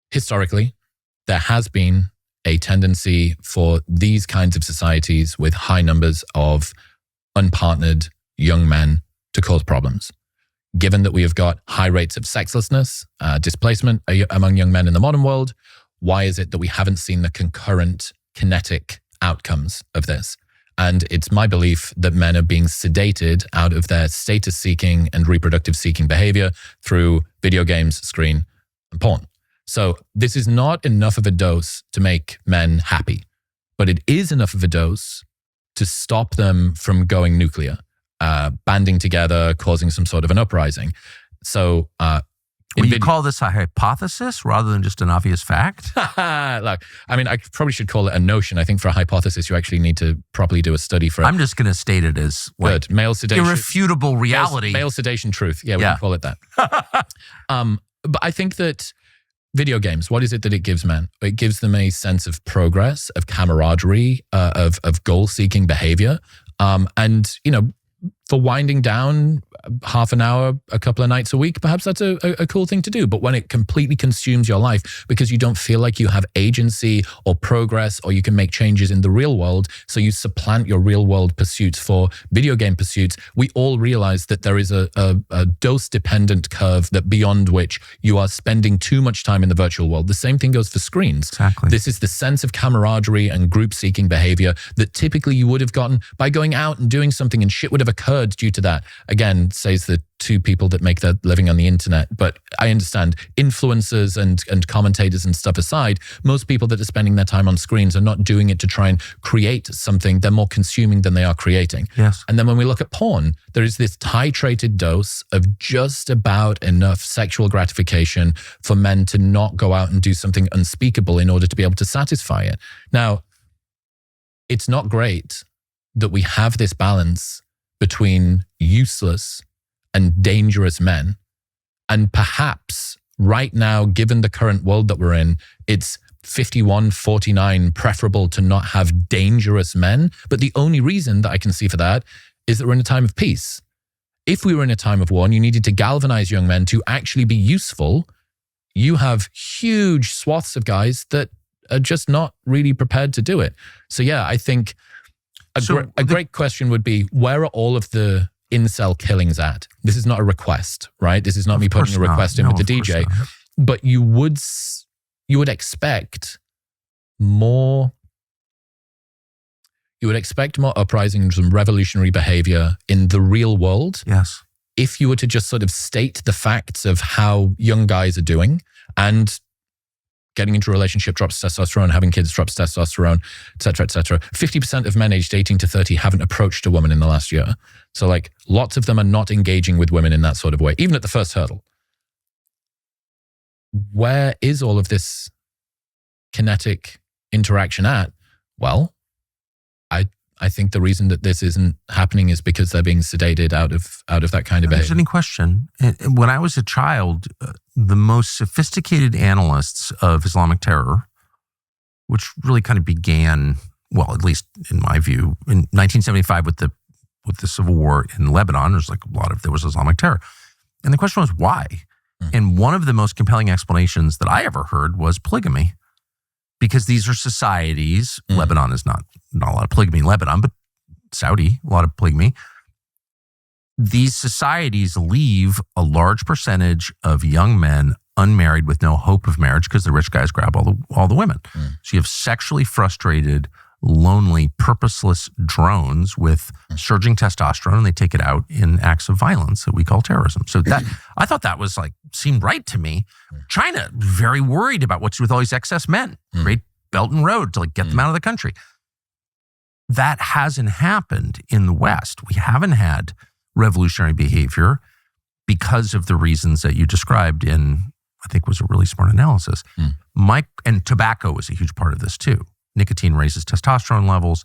historically, there has been a tendency for these kinds of societies with high numbers of unpartnered young men to cause problems. Given that we have got high rates of sexlessness, displacement among young men in the modern world, why is it that we haven't seen the concurrent kinetic outcomes of this? And it's my belief that men are being sedated out of their status-seeking and reproductive-seeking behavior through video games, screen, and porn. So this is not enough of a dose to make men happy, but it is enough of a dose to stop them from going nuclear. Banding together, causing some sort of an uprising. So, would you call this a hypothesis rather than just an obvious fact? Look, I mean, I probably should call it a notion. I think for a hypothesis, you actually need to properly do a study for it. I'm just going to state it as good. Male sedation. Irrefutable reality. Male sedation truth. Yeah, we can call it that. But I think that video games, what is it that it gives men? It gives them a sense of progress, of camaraderie, of goal-seeking behavior. And, you know, for winding down half an hour, a couple of nights a week, perhaps that's a cool thing to do. But when it completely consumes your life because you don't feel like you have agency or progress or you can make changes in the real world, so you supplant your real world pursuits for video game pursuits, we all realize that there is a dose-dependent curve that beyond which you are spending too much time in the virtual world. The same thing goes for screens. Exactly. This is the sense of camaraderie and group-seeking behavior that typically you would have gotten by going out and doing something, and shit would have occurred due to that. Again, says the two people that make their living on the internet. But I understand influencers and commentators and stuff aside, most people that are spending their time on screens are not doing it to try and create something. They're more consuming than they are creating. Yes. And then when we look at porn, there is this titrated dose of just about enough sexual gratification for men to not go out and do something unspeakable in order to be able to satisfy it. Now, it's not great that we have this balance between useless and dangerous men. And perhaps right now, given the current world that we're in, it's 51-49 preferable to not have dangerous men. But the only reason that I can see for that is that we're in a time of peace. If we were in a time of war and you needed to galvanize young men to actually be useful, you have huge swaths of guys that are just not really prepared to do it. So yeah, I think a great question would be, where are all of the incel killings at? This is not a request, right? This is not me putting a request in with the DJ. But you would expect more. You would expect more uprisings and revolutionary behavior in the real world. Yes. If you were to just sort of state the facts of how young guys are doing, and getting into a relationship drops testosterone, having kids drops testosterone, et cetera, et cetera. 50% of men aged 18 to 30 haven't approached a woman in the last year. So like lots of them are not engaging with women in that sort of way, even at the first hurdle. Where is all of this kinetic interaction at? Well, I think the reason that this isn't happening is because they're being sedated out of that kind of behavior. There's any question. When I was a child, the most sophisticated analysts of Islamic terror, which really kind of began, well, at least in my view, in 1975 with the civil war in Lebanon, there was Islamic terror. And the question was why? And one of the most compelling explanations that I ever heard was polygamy. Because these are societies, Lebanon is not a lot of polygamy in Lebanon, but Saudi, a lot of polygamy. These societies leave a large percentage of young men unmarried with no hope of marriage because the rich guys grab all the women. So you have sexually frustrated, lonely, purposeless drones with surging testosterone, and they take it out in acts of violence that we call terrorism. So that I thought that was seemed right to me. China, very worried about what's with all these excess men. Great Belt and Road to get them out of the country. That hasn't happened in the West. We haven't had revolutionary behavior because of the reasons that you described in, I think was a really smart analysis. And tobacco was a huge part of this too. Nicotine raises testosterone levels.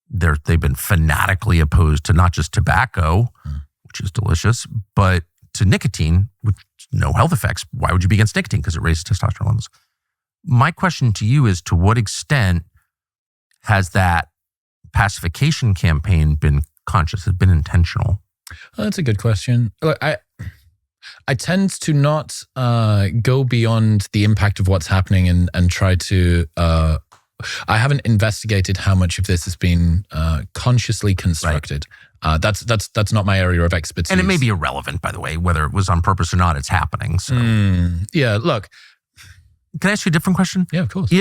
They've been fanatically opposed to not just tobacco, which is delicious, but to nicotine with no health effects. Why would you be against nicotine? Because it raises testosterone levels. My question to you is, to what extent has that pacification campaign been conscious, has been intentional? Well, that's a good question. Look, I tend to not go beyond the impact of what's happening and try to. I haven't investigated how much of this has been consciously constructed. Right. That's not my area of expertise. And it may be irrelevant, by the way, whether it was on purpose or not. It's happening. So yeah, look. Can I ask you a different question? Yeah, of course.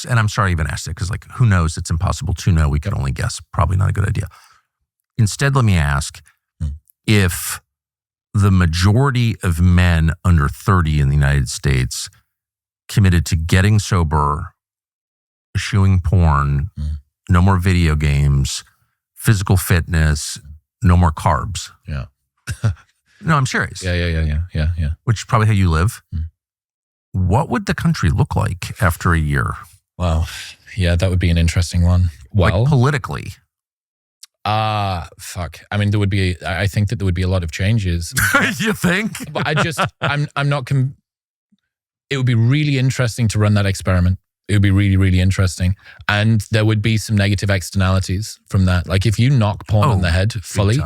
And I'm sorry I even asked it, because like, who knows? It's impossible to know. We can only guess. Probably not a good idea. Instead, let me ask if the majority of men under 30 in the United States committed to getting sober, eschewing porn, no more video games, physical fitness, no more carbs. Yeah. No, I'm serious. Yeah. Which is probably how you live. What would the country look like after a year? Wow. Yeah, that would be an interesting one. Well, like politically. Fuck. I mean, I think that there would be a lot of changes. You think? But I'm not, it would be really interesting to run that experiment. It would be really, really interesting. And there would be some negative externalities from that. Like if you knock porn on the head fully,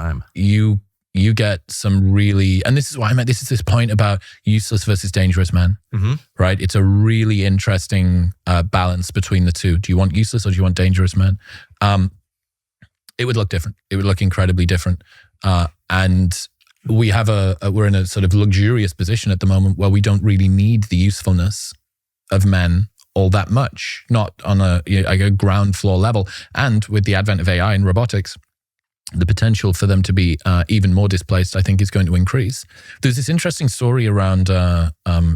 you get some really, and this is why this is this point about useless versus dangerous men, right? It's a really interesting balance between the two. Do you want useless or do you want dangerous men? It would look different. It would look incredibly different. And we have we're in a sort of luxurious position at the moment where we don't really need the usefulness of men all that much, not on a ground floor level. And with the advent of AI and robotics, the potential for them to be even more displaced, I think, is going to increase. There's this interesting story around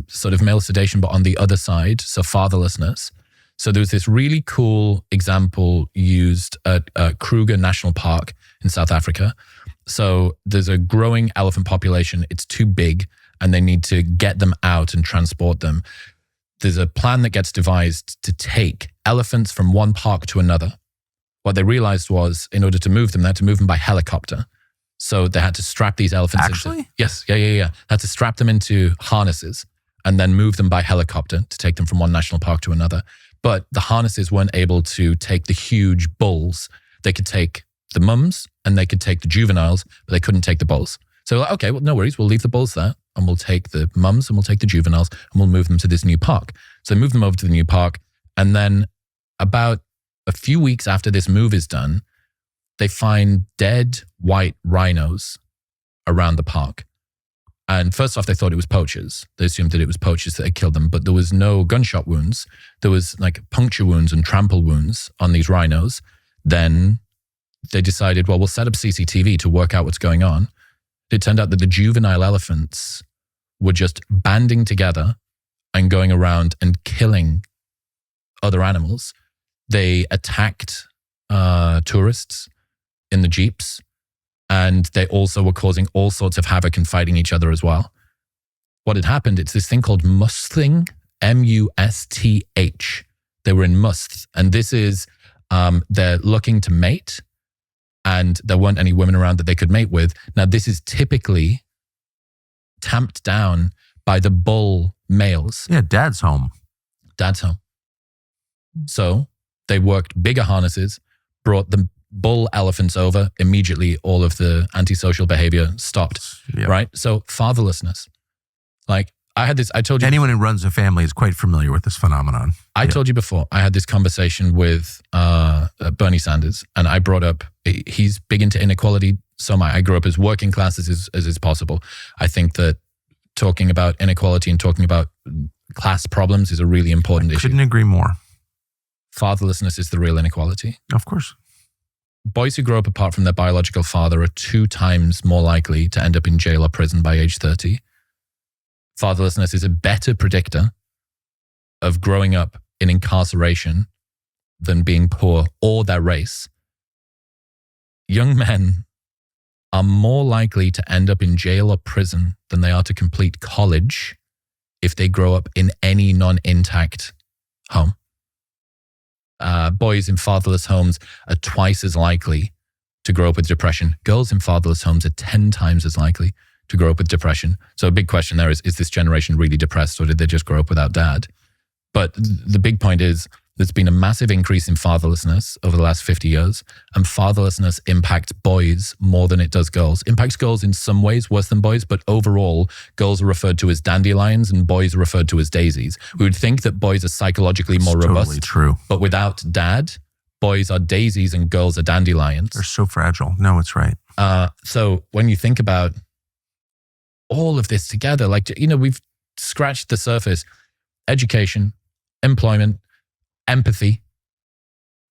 sort of male sedation, but on the other side, so fatherlessness. So there was this really cool example used at Kruger National Park in South Africa. So there's a growing elephant population. It's too big and they need to get them out and transport them. There's a plan that gets devised to take elephants from one park to another. What they realized was, in order to move them, they had to move them by helicopter. So they had to strap these elephants Actually? Yes. They had to strap them into harnesses and then move them by helicopter to take them from one national park to another. But the harnesses weren't able to take the huge bulls. They could take the mums and they could take the juveniles, but they couldn't take the bulls. So like, okay, well, no worries. We'll leave the bulls there and we'll take the mums and we'll take the juveniles and we'll move them to this new park. So they move them over to the new park. And then about a few weeks after this move is done, they find dead white rhinos around the park. And first off, they thought it was poachers. They assumed that it was poachers that had killed them, but there was no gunshot wounds. There was like puncture wounds and trample wounds on these rhinos. Then they decided, well, we'll set up CCTV to work out what's going on. It turned out that the juvenile elephants were just banding together and going around and killing other animals. They attacked tourists in the jeeps. And they also were causing all sorts of havoc and fighting each other as well. What had happened, it's this thing called musthing, M-U-S-T-H. They were in musth. And this is, they're looking to mate. And there weren't any women around that they could mate with. Now, this is typically tamped down by the bull males. Yeah, dad's home. Dad's home. So they worked bigger harnesses, brought the bull elephants over. Immediately, all of the antisocial behavior stopped, right? So fatherlessness. Like I told you. Anyone who runs a family is quite familiar with this phenomenon. I told you before, I had this conversation with Bernie Sanders and I brought up, he's big into inequality. So I grew up as working class as is possible. I think that talking about inequality and talking about class problems is a really important issue. Couldn't agree more. Fatherlessness is the real inequality. Of course. Boys who grow up apart from their biological father are 2 times more likely to end up in jail or prison by age 30. Fatherlessness is a better predictor of growing up in incarceration than being poor or their race. Young men are more likely to end up in jail or prison than they are to complete college if they grow up in any non-intact home. boys in fatherless homes are twice as likely to grow up with depression. Girls in fatherless homes are 10 times as likely to grow up with depression. So a big question there is this generation really depressed, or did they just grow up without dad? But the big point is there's been a massive increase in fatherlessness over the last 50 years, and fatherlessness impacts boys more than it does girls. Impacts girls in some ways worse than boys, but overall, girls are referred to as dandelions and boys are referred to as daisies. We would think that boys are psychologically more robust. Totally true. But without dad, boys are daisies and girls are dandelions. They're so fragile. No, it's right. So when you think about all of this together, like, we've scratched the surface. Education, employment, empathy,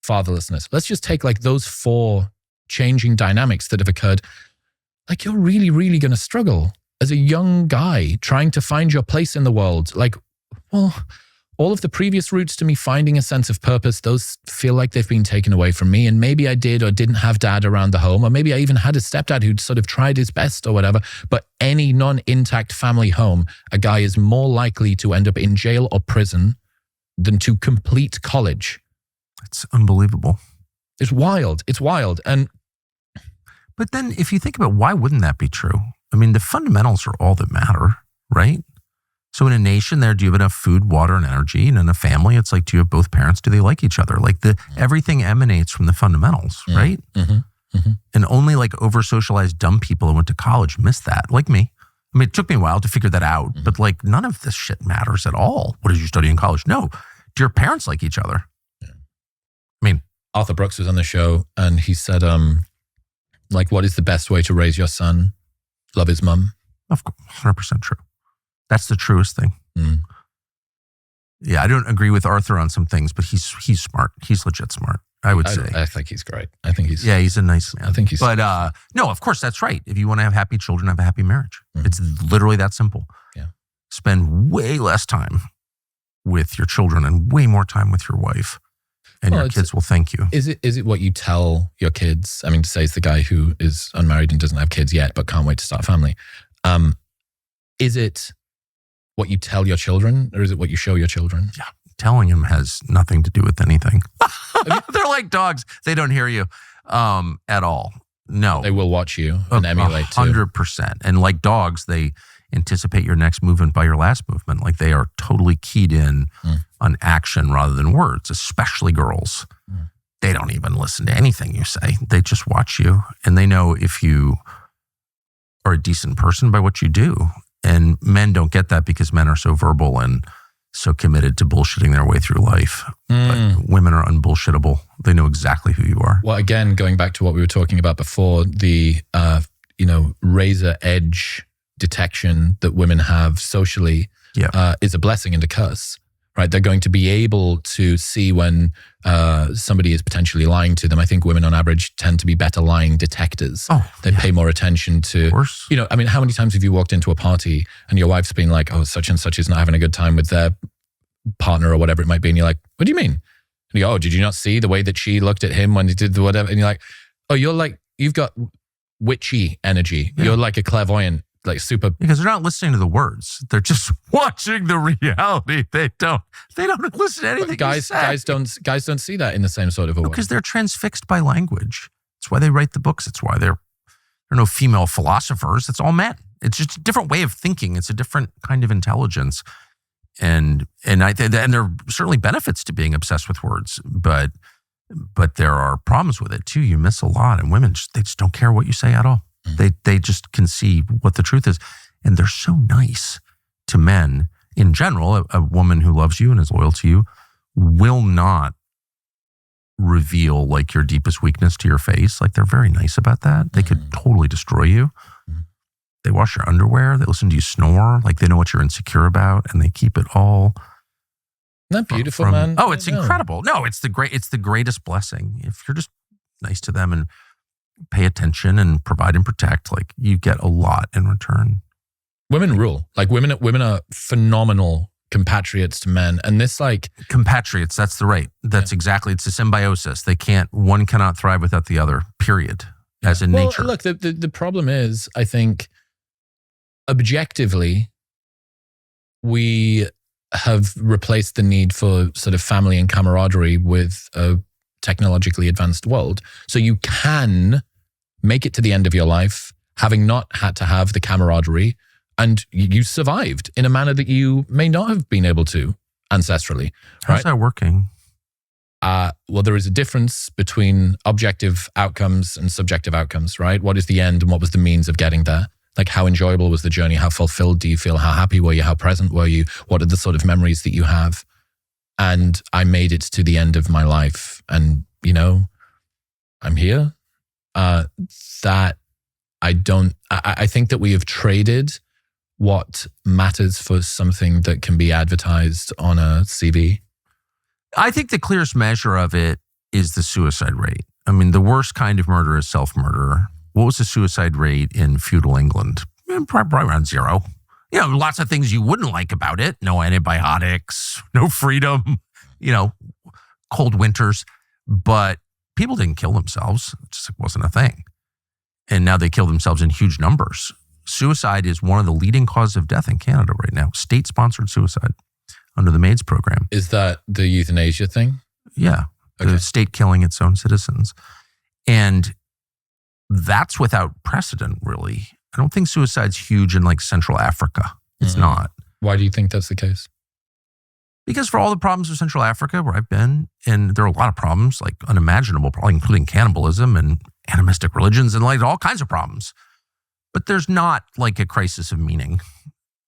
fatherlessness. Let's just take like those 4 changing dynamics that have occurred. Like, you're really, really going to struggle as a young guy trying to find your place in the world. Like, well, all of the previous routes to me finding a sense of purpose, those feel like they've been taken away from me. And maybe I did or didn't have dad around the home, or maybe I even had a stepdad who'd sort of tried his best or whatever. But any non-intact family home, a guy is more likely to end up in jail or prison than to complete college. It's unbelievable. It's wild. It's wild. But then if you think about why wouldn't that be true? I mean, the fundamentals are all that matter, right? So in a nation there, do you have enough food, water, and energy? And in a family, it's like, do you have both parents? Do they like each other? Like everything emanates from the fundamentals, right? Mm-hmm. Mm-hmm. And only like over-socialized dumb people who went to college miss that, like me. I mean, it took me a while to figure that out, but like none of this shit matters at all. What did you study in college? No. Do your parents like each other? Yeah. I mean, Arthur Brooks was on the show and he said, like, what is the best way to raise your son? Love his mum. Of course, 100% true. That's the truest thing. Mm. Yeah, I don't agree with Arthur on some things, but he's smart. He's legit smart, I would say. I think he's great. I think he's... Yeah, he's a nice man. I think he's... But no, of course, that's right. If you want to have happy children, have a happy marriage. Mm-hmm. It's literally that simple. Yeah. Spend way less time with your children and way more time with your wife. And your kids will thank you. Is it what you tell your kids? I mean, says the guy who is unmarried and doesn't have kids yet, but can't wait to start a family. Is it what you tell your children, or is it what you show your children? Yeah, telling them has nothing to do with anything. They're like dogs. They don't hear you at all. No. They will watch you and emulate 100%. And like dogs, they anticipate your next movement by your last movement. Like they are totally keyed in on action rather than words, especially girls. They don't even listen to anything you say. They just watch you, and they know if you are a decent person by what you do. And men don't get that because men are so verbal and so committed to bullshitting their way through life. But women are unbullshittable. They know exactly who you are. Well, again, going back to what we were talking about before, the razor edge detection that women have socially is a blessing and a curse, right? They're going to be able to see when somebody is potentially lying to them. I think women on average tend to be better lying detectors. They pay more attention to, I mean, how many times have you walked into a party and your wife's been like, oh, such and such is not having a good time with their partner or whatever it might be. And you're like, what do you mean? And you go, oh, did you not see the way that she looked at him when he did the whatever? And you're like, oh, you've got witchy energy. Yeah. You're like a clairvoyant. Like super, because they're not listening to the words; they're just watching the reality. They don't listen to anything. Guys don't see that in the same sort of a way because they're transfixed by language. That's why they write the books. It's why there are no female philosophers. It's all men. It's just a different way of thinking. It's a different kind of intelligence, and there are certainly benefits to being obsessed with words, but there are problems with it too. You miss a lot, and women they just don't care what you say at all. They just can see what the truth is. And they're so nice to men in general. A woman who loves you and is loyal to you will not reveal like your deepest weakness to your face. Like they're very nice about that. They could totally destroy you. They wash your underwear. They listen to you snore. Like they know what you're insecure about and they keep it all. Isn't that beautiful, man? Oh, it's incredible. No, it's the greatest blessing. If you're just nice to them and pay attention and provide and protect, like you get a lot in return. Women rule. Like women are phenomenal compatriots to men. And this like compatriots, that's exactly, it's a symbiosis. One cannot thrive without the other, period. As in nature. Look, the problem is, I think objectively, we have replaced the need for sort of family and camaraderie with a technologically advanced world. So you can make it to the end of your life having not had to have the camaraderie, and you survived in a manner that you may not have been able to ancestrally. How's that working? Well, there is a difference between objective outcomes and subjective outcomes, right? What is the end and what was the means of getting there? Like, how enjoyable was the journey? How fulfilled do you feel? How happy were you? How present were you? What are the sort of memories that you have? And I made it to the end of my life, and, I'm here. I think that we have traded what matters for something that can be advertised on a CV. I think the clearest measure of it is the suicide rate. I mean, the worst kind of murder is self-murder. What was the suicide rate in feudal England? Probably around 0. Lots of things you wouldn't like about it. No antibiotics, no freedom, cold winters. But people didn't kill themselves. It just wasn't a thing. And now they kill themselves in huge numbers. Suicide is one of the leading causes of death in Canada right now. State-sponsored suicide under the MAIDS program. Is that the euthanasia thing? Yeah. Okay. The state killing its own citizens. And that's without precedent, really. I don't think suicide's huge in Central Africa. It's not. Why do you think that's the case? Because for all the problems of Central Africa where I've been, and there are a lot of problems, unimaginable, probably including cannibalism and animistic religions and all kinds of problems. But there's not a crisis of meaning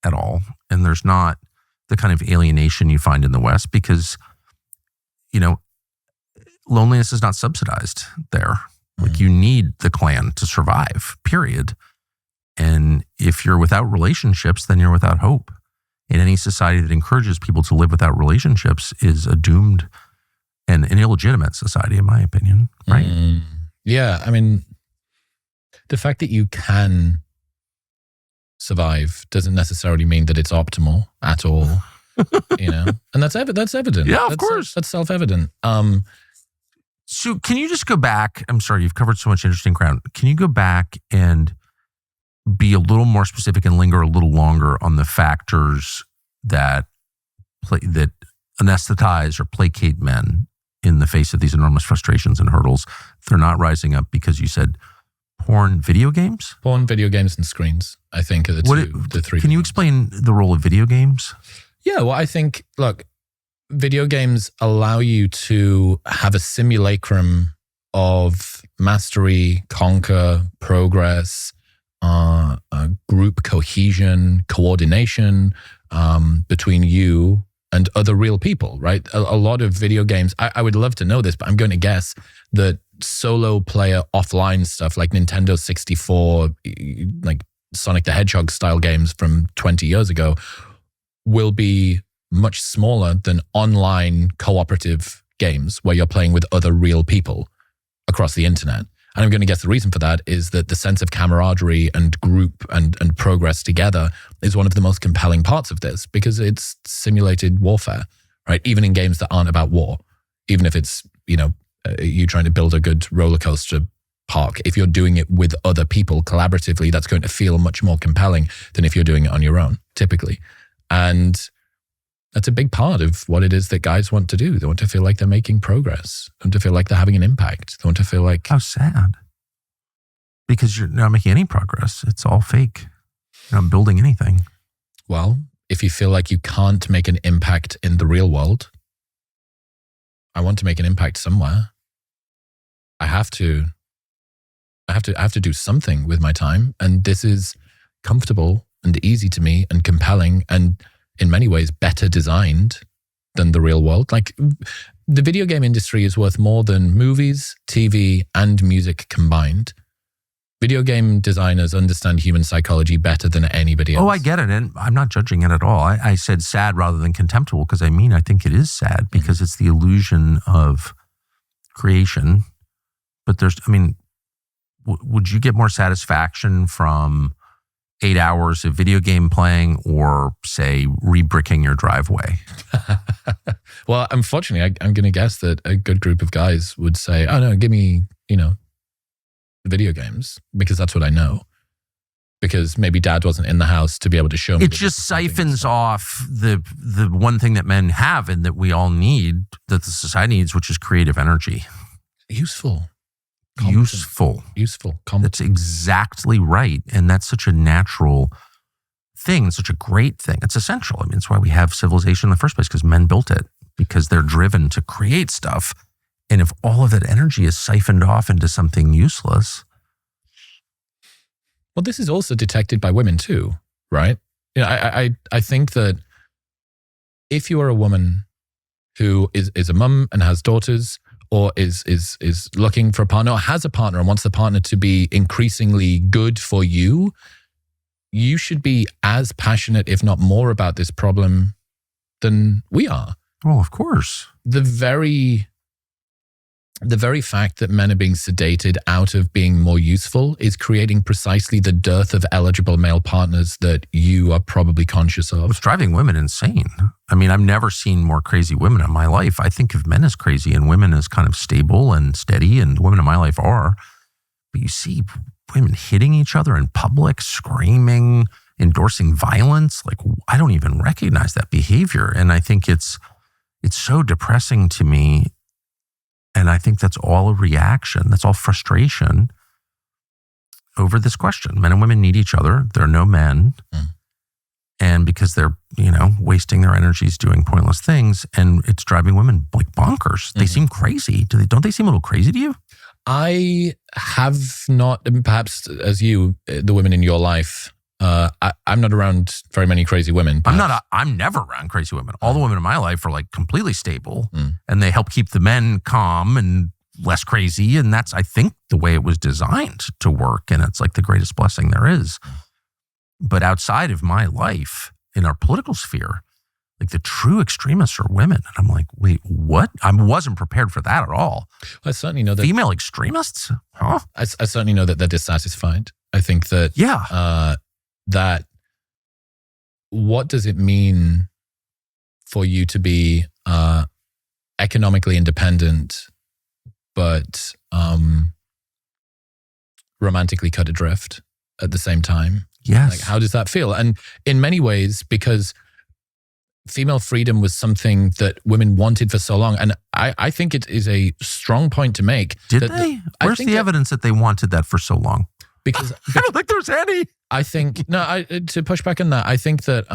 at all. And there's not the kind of alienation you find in the West because, loneliness is not subsidized there. You need the clan to survive, period. And if you're without relationships, then you're without hope. And any society that encourages people to live without relationships is a doomed and an illegitimate society, in my opinion, right? Yeah, I mean, the fact that you can survive doesn't necessarily mean that it's optimal at all, and that's evident. Yeah, of course. That's self-evident. So can you just go back? I'm sorry, you've covered so much interesting ground. Can you go back and be a little more specific and linger a little longer on the factors that anesthetize or placate men in the face of these enormous frustrations and hurdles? They're not rising up because you said porn, video games? Porn, video games, and screens, I think, are the three. Can you explain the role of video games? Yeah, well, I think, look, video games allow you to have a simulacrum of mastery, conquer, progress, group cohesion, coordination between you and other real people, right? A lot of video games, I would love to know this, but I'm going to guess that solo player offline stuff like Nintendo 64, like Sonic the Hedgehog style games from 20 years ago will be much smaller than online cooperative games where you're playing with other real people across the internet. And I'm going to guess the reason for that is that the sense of camaraderie and group and progress together is one of the most compelling parts of this because it's simulated warfare, right? Even in games that aren't about war, even if it's, you trying to build a good roller coaster park, if you're doing it with other people collaboratively, that's going to feel much more compelling than if you're doing it on your own, typically. And that's a big part of what it is that guys want to do. They want to feel like they're making progress. They want to feel like they're having an impact. They want to feel like... How sad. Because you're not making any progress. It's all fake. You're not building anything. Well, if you feel like you can't make an impact in the real world, I want to make an impact somewhere. I have to do something with my time. And this is comfortable and easy to me and compelling and in many ways better designed than the real world. Like, the video game industry is worth more than movies, TV, and music combined. Video game designers understand human psychology better than anybody else. Oh, I get it. And I'm not judging it at all. I said sad rather than contemptible because I think it is sad because it's the illusion of creation. But would you get more satisfaction from 8 hours of video game playing or, say, rebricking your driveway? Well, unfortunately, I'm going to guess that a good group of guys would say, oh, no, give me, the video games, because that's what I know. because maybe dad wasn't in the house to be able to show me. It just siphons off the one thing that men have and that we all need, that the society needs, which is creative energy. Useful. Competent. That's exactly right. And that's such a natural thing, such a great thing. It's essential. I mean, it's why we have civilization in the first place, because men built it, because they're driven to create stuff. And if all of that energy is siphoned off into something useless. Well, this is also detected by women too, right? You know, I think that if you are a woman who is a mum and has daughters, or is looking for a partner, or has a partner and wants the partner to be increasingly good for you, you should be as passionate, if not more, about this problem than we are. Well, of course. The very fact that men are being sedated out of being more useful is creating precisely the dearth of eligible male partners that you are probably conscious of. It's driving women insane. I mean, I've never seen more crazy women in my life. I think of men as crazy and women as kind of stable and steady, and the women in my life are. But you see women hitting each other in public, screaming, endorsing violence. Like, I don't even recognize that behavior. And I think it's so depressing to me. And I think that's all a reaction. That's all frustration over this question. Men and women need each other. There are no men. And because they're, wasting their energies doing pointless things, and it's driving women like bonkers. They seem crazy. Don't they seem a little crazy to you? I have not, perhaps as you, the women in your life, I'm not around very many crazy women. I'm never around crazy women. All the women in my life are like completely stable, and they help keep the men calm and less crazy. And that's, I think, the way it was designed to work. And it's like the greatest blessing there is. But outside of my life, in our political sphere, like the true extremists are women. And I'm like, wait, what? I wasn't prepared for that at all. I certainly know that. Female extremists? Huh? I certainly know that they're dissatisfied. I think that, that what does it mean for you to be economically independent, but romantically cut adrift at the same time? Yes. Like, how does that feel? And in many ways, because female freedom was something that women wanted for so long. And I think it is a strong point to make. Did they? Where's the evidence that they wanted that for so long? Because I don't think there's any. I think, to push back on that, I think that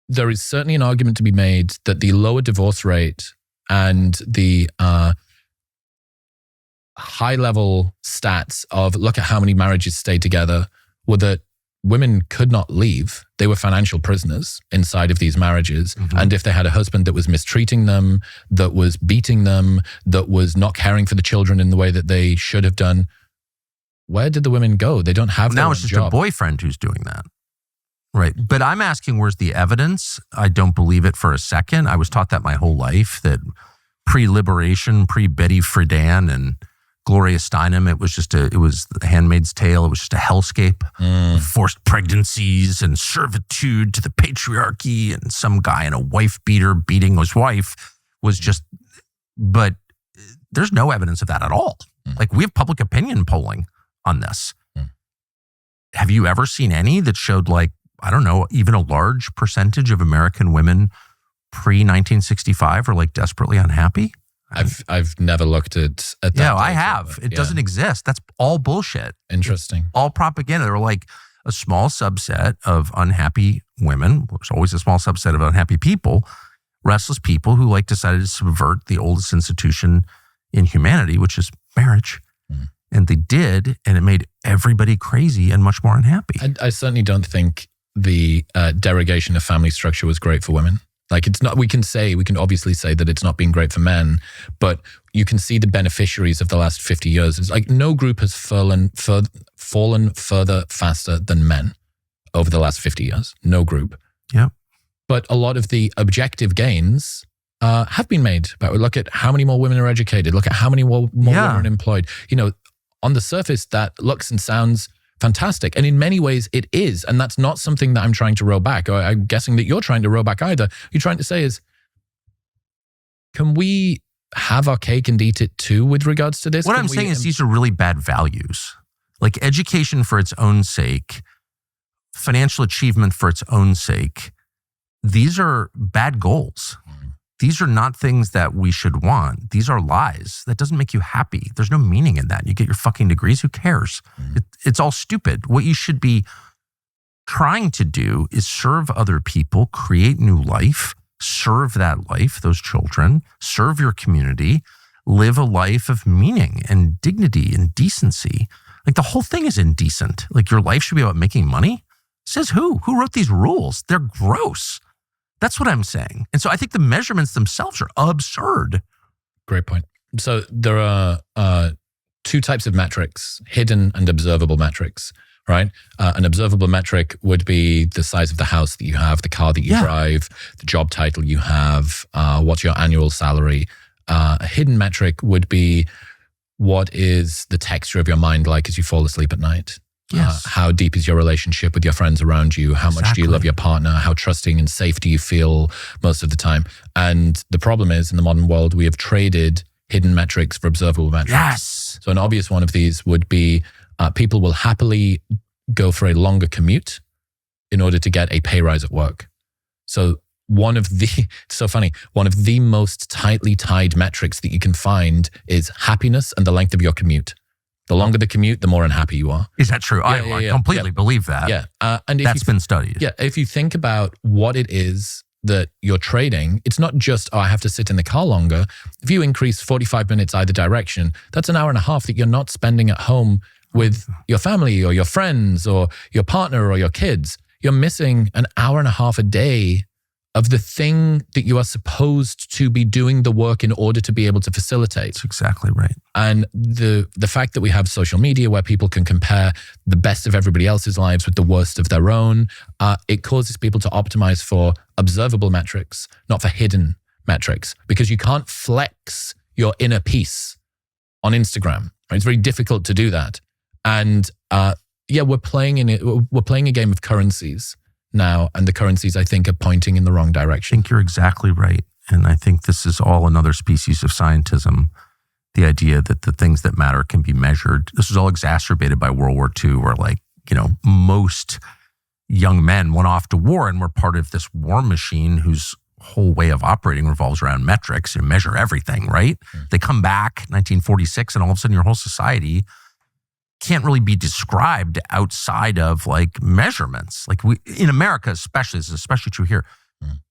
there is certainly an argument to be made that the lower divorce rate and the high-level stats of look at how many marriages stay together were that women could not leave. They were financial prisoners inside of these marriages. And if they had a husband that was mistreating them, that was beating them, that was not caring for the children in the way that they should have done, where did the women go? They don't have now it's just a boyfriend who's doing that. Right. But I'm asking, where's the evidence? I don't believe it for a second. I was taught that my whole life, that pre-liberation, pre-Betty Friedan and Gloria Steinem, it was The Handmaid's Tale. It was just a hellscape of forced pregnancies and servitude to the patriarchy, and some guy in a wife beater beating his wife was just, but there's no evidence of that at all. Like, we have public opinion polling on this. Have you ever seen any that showed, like, I don't know, even a large percentage of American women pre-1965 are like desperately unhappy? I've never looked at that. Yeah, I have. It doesn't exist. That's all bullshit. Interesting. It's all propaganda. They're like a small subset of unhappy women. There's always a small subset of unhappy people, restless people who decided to subvert the oldest institution in humanity, which is marriage. And they did, and it made everybody crazy and much more unhappy. I certainly don't think the derogation of family structure was great for women. Like, it's not, we can obviously say that it's not been great for men, but you can see the beneficiaries of the last 50 years. It's like no group has fallen further faster than men over the last 50 years. No group. Yeah. But a lot of the objective gains have been made. But look at how many more women are educated. Look at how many more women are employed. On the surface, that looks and sounds fantastic. And in many ways it is. And that's not something that I'm trying to row back, or I'm guessing that you're trying to row back either. You're trying to say is, can we have our cake and eat it too with regards to this? What I'm saying is these are really bad values. like education for its own sake, financial achievement for its own sake, these are bad goals. These are not things that we should want. These are lies. That doesn't make you happy. There's no meaning in that. You get your fucking degrees. Who cares? It's all stupid. What you should be trying to do is serve other people, create new life, serve that life, those children, serve your community, live a life of meaning and dignity and decency. Like the whole thing is indecent. Like your life should be about making money. Says who? Who wrote these rules? They're gross. That's what I'm saying. And so I think the measurements themselves are absurd. Great point. So there are two types of metrics, hidden and observable metrics, right? An observable metric would be the size of the house that you have, the car that you drive, the job title you have, what's your annual salary. A hidden metric would be what is the texture of your mind like as you fall asleep at night? Yes. How deep is your relationship with your friends around you? How much do you love your partner? How trusting and safe do you feel most of the time? And the problem is, in the modern world, we have traded hidden metrics for observable metrics. Yes. So an obvious one of these would be people will happily go for a longer commute in order to get a pay rise at work. So it's so funny, one of the most tightly tied metrics that you can find is happiness and the length of your commute. The longer the commute, the more unhappy you are. Is that true? I completely believe that. Yeah. And that's been studied. Yeah. If you think about what it is that you're trading, it's not just, I have to sit in the car longer. If you increase 45 minutes either direction, that's an hour and a half that you're not spending at home with your family or your friends or your partner or your kids. You're missing an hour and a half a day of the thing that you are supposed to be doing the work in order to be able to facilitate. That's exactly right. And the fact that we have social media where people can compare the best of everybody else's lives with the worst of their own, it causes people to optimize for observable metrics, not for hidden metrics, because you can't flex your inner peace on Instagram. Right? It's very difficult to do that. And we're playing a game of currencies now, and the currencies, I think, are pointing in the wrong I direction. think you're exactly right. And I think this is all another species of scientism, the idea that the things that matter can be measured. This was all exacerbated by World War II, where most young men went off to war and were part of this war machine whose whole way of operating revolves around metrics and measure everything, right? They come back, 1946, and all of a sudden your whole society can't really be described outside of like measurements. Like in America, especially, this is especially true here,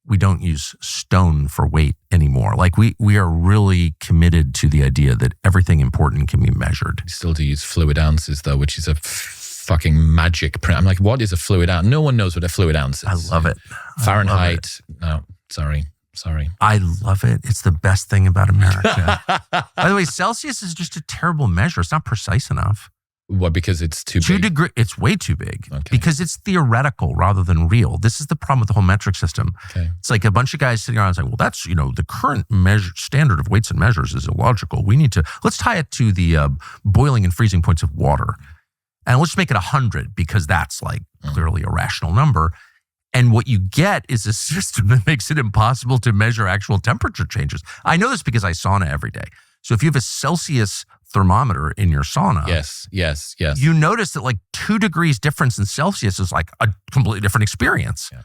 we don't use stone for weight anymore. Like we are really committed to the idea that everything important can be measured. You still do use fluid ounces though, which is a fucking magic print. I'm like, what is a fluid ounce? No one knows what a fluid ounce is. I love it. Fahrenheit. No, sorry. I love it. It's the best thing about America. By the way, Celsius is just a terrible measure. It's not precise enough. What, because it's too big? It's way too big. Okay. Because it's theoretical rather than real. This is the problem with the whole metric system. Okay. It's like a bunch of guys sitting around saying, well, that's, the current standard of weights and measures is illogical. Let's tie it to the boiling and freezing points of water. And let's make it 100 because that's like clearly a rational number. And what you get is a system that makes it impossible to measure actual temperature changes. I know this because I sauna every day. So if you have a Celsius thermometer in your sauna, yes, you notice that like 2 degrees difference in Celsius is like a completely different experience. Yeah.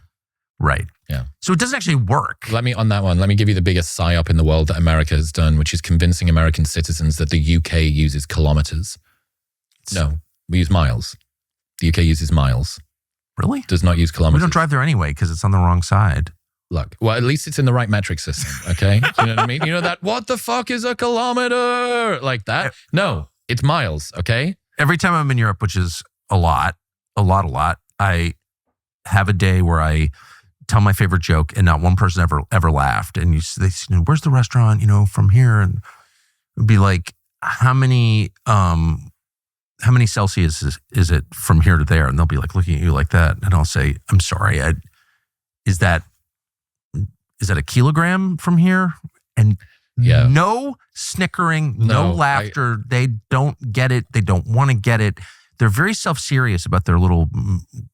Right. Yeah. So it doesn't actually work. Let me give you the biggest psyop in the world that America has done, which is convincing American citizens that the UK uses kilometers. No, we use miles. The UK uses miles. Really? Does not use kilometers. We don't drive there anyway because it's on the wrong side. Look, well, at least it's in the right metric system, okay? You know what I mean? You know that, what the fuck is a kilometer? Like that? No, it's miles, okay? Every time I'm in Europe, which is a lot, I have a day where I tell my favorite joke and not one person ever laughed. And they say, where's the restaurant, from here? And it'd be like, how many Celsius is it from here to there? And they'll be like looking at you like that. And I'll say, I'm sorry, is that a kilogram from here? And no snickering, no laughter. They don't get it. They don't want to get it. They're very self-serious about their little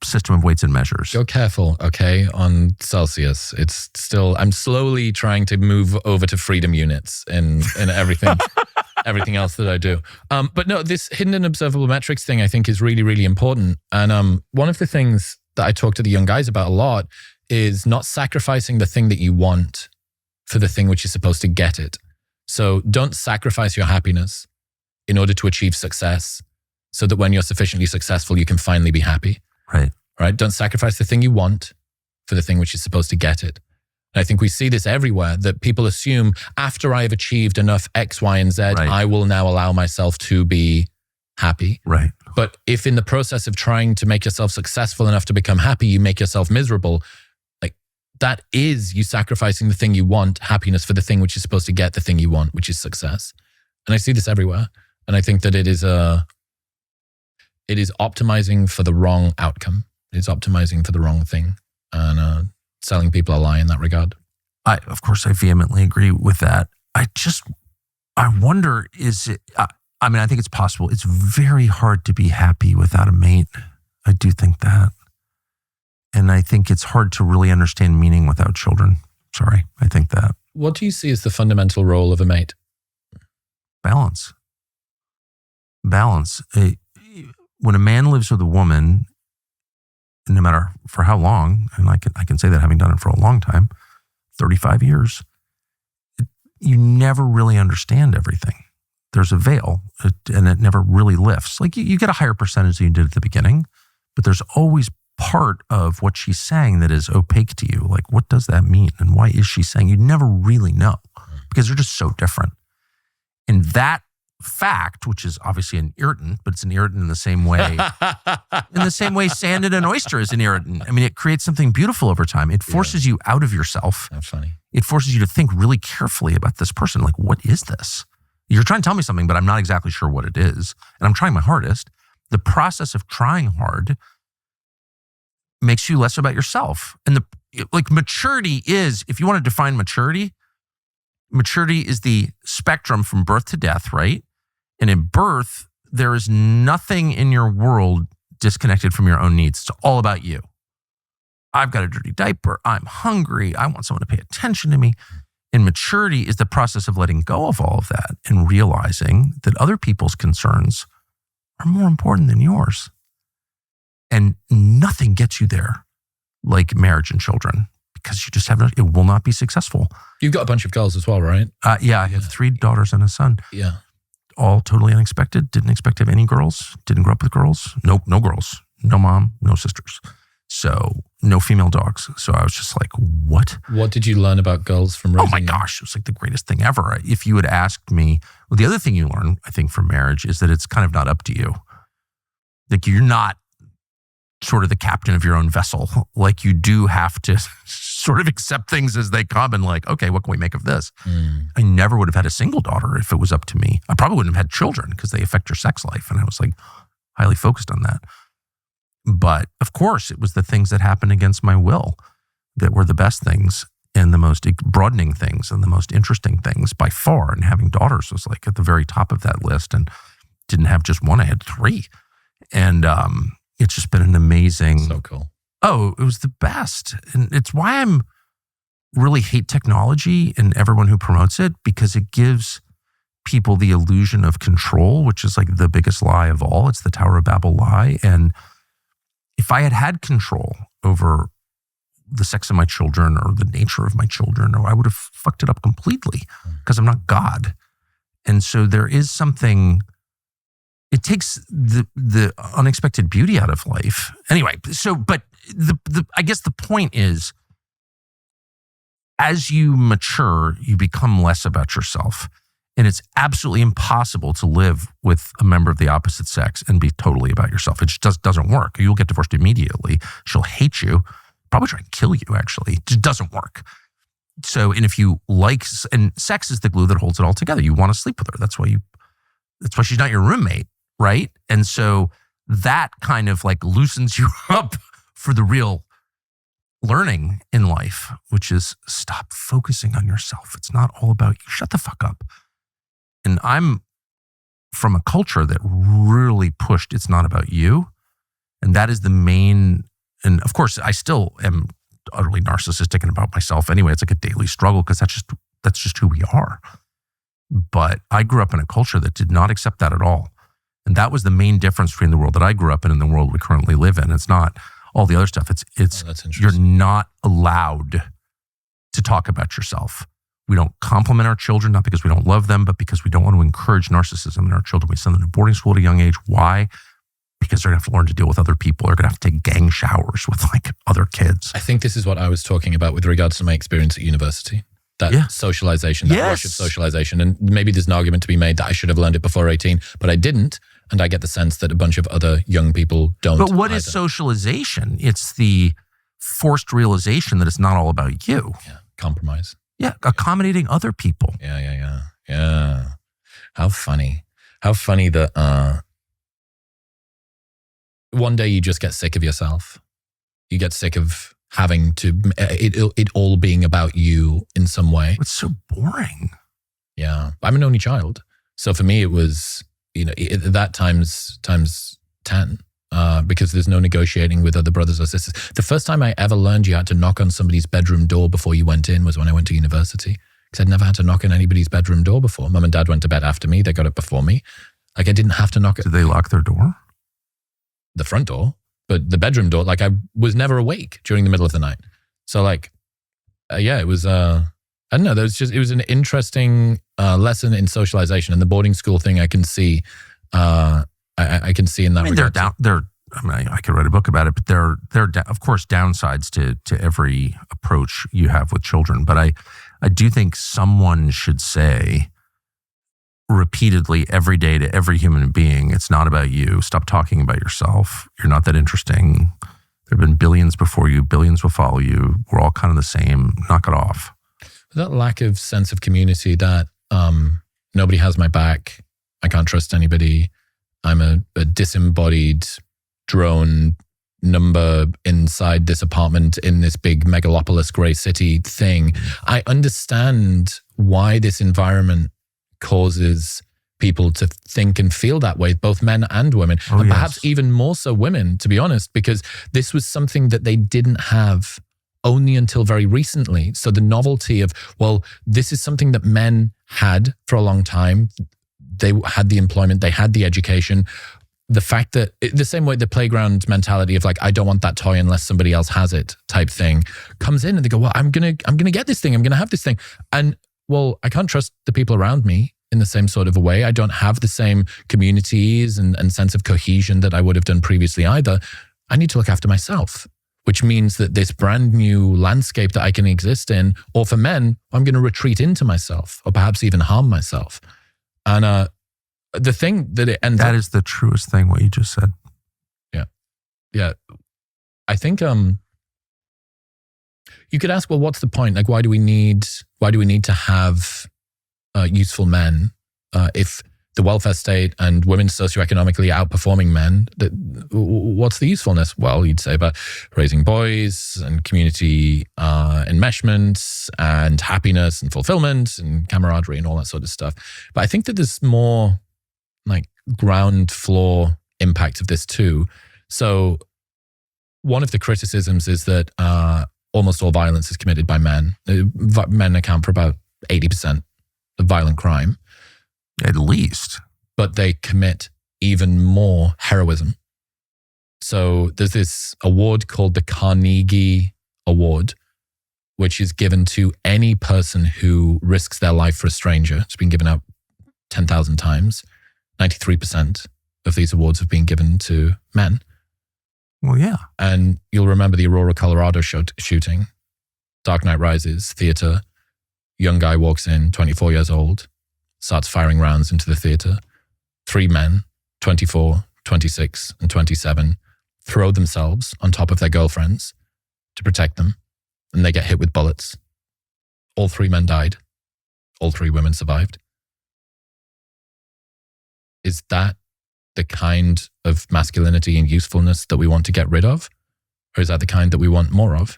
system of weights and measures. Go careful, okay, on Celsius. It's still, I'm slowly trying to move over to freedom units and everything. everything else that I do. But no, this hidden and observable metrics thing I think is really, really important. And one of the things that I talk to the young guys about a lot is not sacrificing the thing that you want for the thing which is supposed to get it. So don't sacrifice your happiness in order to achieve success so that when you're sufficiently successful, you can finally be happy. Right? Don't sacrifice the thing you want for the thing which is supposed to get it. And I think we see this everywhere, that people assume after I have achieved enough X, Y, and Z, I will now allow myself to be happy. Right. But if in the process of trying to make yourself successful enough to become happy, you make yourself miserable, like that is you sacrificing the thing you want, happiness, for the thing which is supposed to get the thing you want, which is success. And I see this everywhere. And I think that it is optimizing for the wrong outcome. It's optimizing for the wrong thing, and selling people a lie in that regard. Of course, I vehemently agree with that. I wonder, I think it's possible. It's very hard to be happy without a mate. I do think that. And I think it's hard to really understand meaning without children. Sorry, I think that. What do you see as the fundamental role of a mate? Balance. When a man lives with a woman, no matter for how long, and I can say that having done it for a long time, 35 years, you never really understand everything. There's a veil, and it never really lifts. Like you get a higher percentage than you did at the beginning, but there's always part of what she's saying that is opaque to you. Like, what does that mean? And why is she saying? You never really know because they're just so different. And that fact, which is obviously an irritant, but it's an irritant in the same way. In the same way sand in an oyster is an irritant. I mean, it creates something beautiful over time. It forces you out of yourself. That's funny. It forces you to think really carefully about this person. Like, what is this? You're trying to tell me something, but I'm not exactly sure what it is. And I'm trying my hardest. The process of trying hard makes you less about yourself. And maturity is, if you want to define maturity is the spectrum from birth to death, right? And in birth, there is nothing in your world disconnected from your own needs. It's all about you. I've got a dirty diaper. I'm hungry. I want someone to pay attention to me. And maturity is the process of letting go of all of that and realizing that other people's concerns are more important than yours. And nothing gets you there like marriage and children, because you just it will not be successful. You've got a bunch of girls as well, right? Yeah, I have 3 daughters and a son. Yeah. All totally unexpected. Didn't expect to have any girls. Didn't grow up with girls. Nope, no girls. No mom, no sisters. So no female dogs. So I was just like, what? What did you learn about girls from raising? Oh my gosh, it was like the greatest thing ever. If you had asked me, well, the other thing you learn, I think, from marriage is that it's kind of not up to you. Like you're not sort of the captain of your own vessel. Like you do have to sort of accept things as they come and like, okay, what can we make of this? I never would have had a single daughter if it was up to me. I probably wouldn't have had children because they affect your sex life. And I was like highly focused on that. But of course, it was the things that happened against my will that were the best things and the most broadening things and the most interesting things by far. And having daughters was like at the very top of that list, and didn't have just one, I had 3. And it's just been an amazing. So cool. Oh, it was the best. And it's why I'm really hate technology and everyone who promotes it, because it gives people the illusion of control, which is like the biggest lie of all. It's the Tower of Babel lie. And if I had had control over the sex of my children or the nature of my children, or I would have fucked it up completely because I'm not God. And so there is something, it takes the unexpected beauty out of life. Anyway, so, but I guess the point is, as you mature, you become less about yourself. And it's absolutely impossible to live with a member of the opposite sex and be totally about yourself. It just doesn't work. You'll get divorced immediately. She'll hate you, probably try and kill you, actually. It just doesn't work. So, and if you like, and sex is the glue that holds it all together. You want to sleep with her. That's why she's not your roommate, right? And so that kind of like loosens you up for the real learning in life, which is stop focusing on yourself. It's not all about you. Shut the fuck up. And I'm from a culture that really pushed it's not about you. And that is the main, and of course I still am utterly narcissistic and about myself anyway. It's like a daily struggle because that's just who we are. But I grew up in a culture that did not accept that at all. And that was the main difference between the world that I grew up in and the world we currently live in. It's not all the other stuff. It's you're not allowed to talk about yourself. We don't compliment our children, not because we don't love them, but because we don't want to encourage narcissism in our children. We send them to boarding school at a young age. Why? Because they're going to have to learn to deal with other people. They're going to have to take gang showers with like other kids. I think this is what I was talking about with regards to my experience at university. That socialization, that rush of socialization. And maybe there's an argument to be made that I should have learned it before 18, but I didn't. And I get the sense that a bunch of other young people don't. But what is socialization? It's the forced realization that it's not all about you. Yeah, compromise. Yeah, accommodating other people. Yeah. How funny that one day you just get sick of yourself. You get sick of having to, it all being about you in some way. It's so boring. Yeah. I'm an only child. So for me, it was, that times 10. Because there's no negotiating with other brothers or sisters. The first time I ever learned you had to knock on somebody's bedroom door before you went in was when I went to university. Because I'd never had to knock on anybody's bedroom door before. Mum and Dad went to bed after me. They got up before me. Like I didn't have to knock it. Did they lock their door? The front door. But the bedroom door, like I was never awake during the middle of the night. So like, it was, I don't know. It was an interesting lesson in socialization. And the boarding school thing I can see, I can see in that. I could write a book about it, but there are of course downsides to every approach you have with children. But I do think someone should say repeatedly every day to every human being, it's not about you. Stop talking about yourself. You're not that interesting. There have been billions before you. Billions will follow you. We're all kind of the same. Knock it off. That lack of sense of community, that nobody has my back. I can't trust anybody. I'm a disembodied drone number inside this apartment in this big megalopolis gray city thing. I understand why this environment causes people to think and feel that way, both men and women, and perhaps even more so women, to be honest, because this was something that they didn't have only until very recently. So the novelty of, well, this is something that men had for a long time. They had the employment, they had the education. The fact that, the same way the playground mentality of like, I don't want that toy unless somebody else has it type thing comes in, and they go, well, I'm gonna get this thing, I'm gonna have this thing. And well, I can't trust the people around me in the same sort of a way. I don't have the same communities and sense of cohesion that I would have done previously either. I need to look after myself, which means that this brand new landscape that I can exist in, or for men, I'm going to retreat into myself or perhaps even harm myself. And the thing that it ends That is the truest thing, what you just said. Yeah. I think you could ask, well, what's the point? Like, why do we need to have useful men if the welfare state and women socioeconomically outperforming men? What's the usefulness? Well, you'd say about raising boys and community enmeshment and happiness and fulfillment and camaraderie and all that sort of stuff. But I think that there's more like ground floor impact of this too. So one of the criticisms is that almost all violence is committed by men. Men account for about 80% of violent crime. At least. But they commit even more heroism. So there's this award called the Carnegie Award, which is given to any person who risks their life for a stranger. It's been given out 10,000 times. 93% of these awards have been given to men. Well, yeah. And you'll remember the Aurora, Colorado shooting. Dark Knight Rises, theater. Young guy walks in, 24 years old, starts firing rounds into the theater. 3 men, 24, 26, and 27, throw themselves on top of their girlfriends to protect them, and they get hit with bullets. All 3 men died. All 3 women survived. Is that the kind of masculinity and usefulness that we want to get rid of? Or is that the kind that we want more of?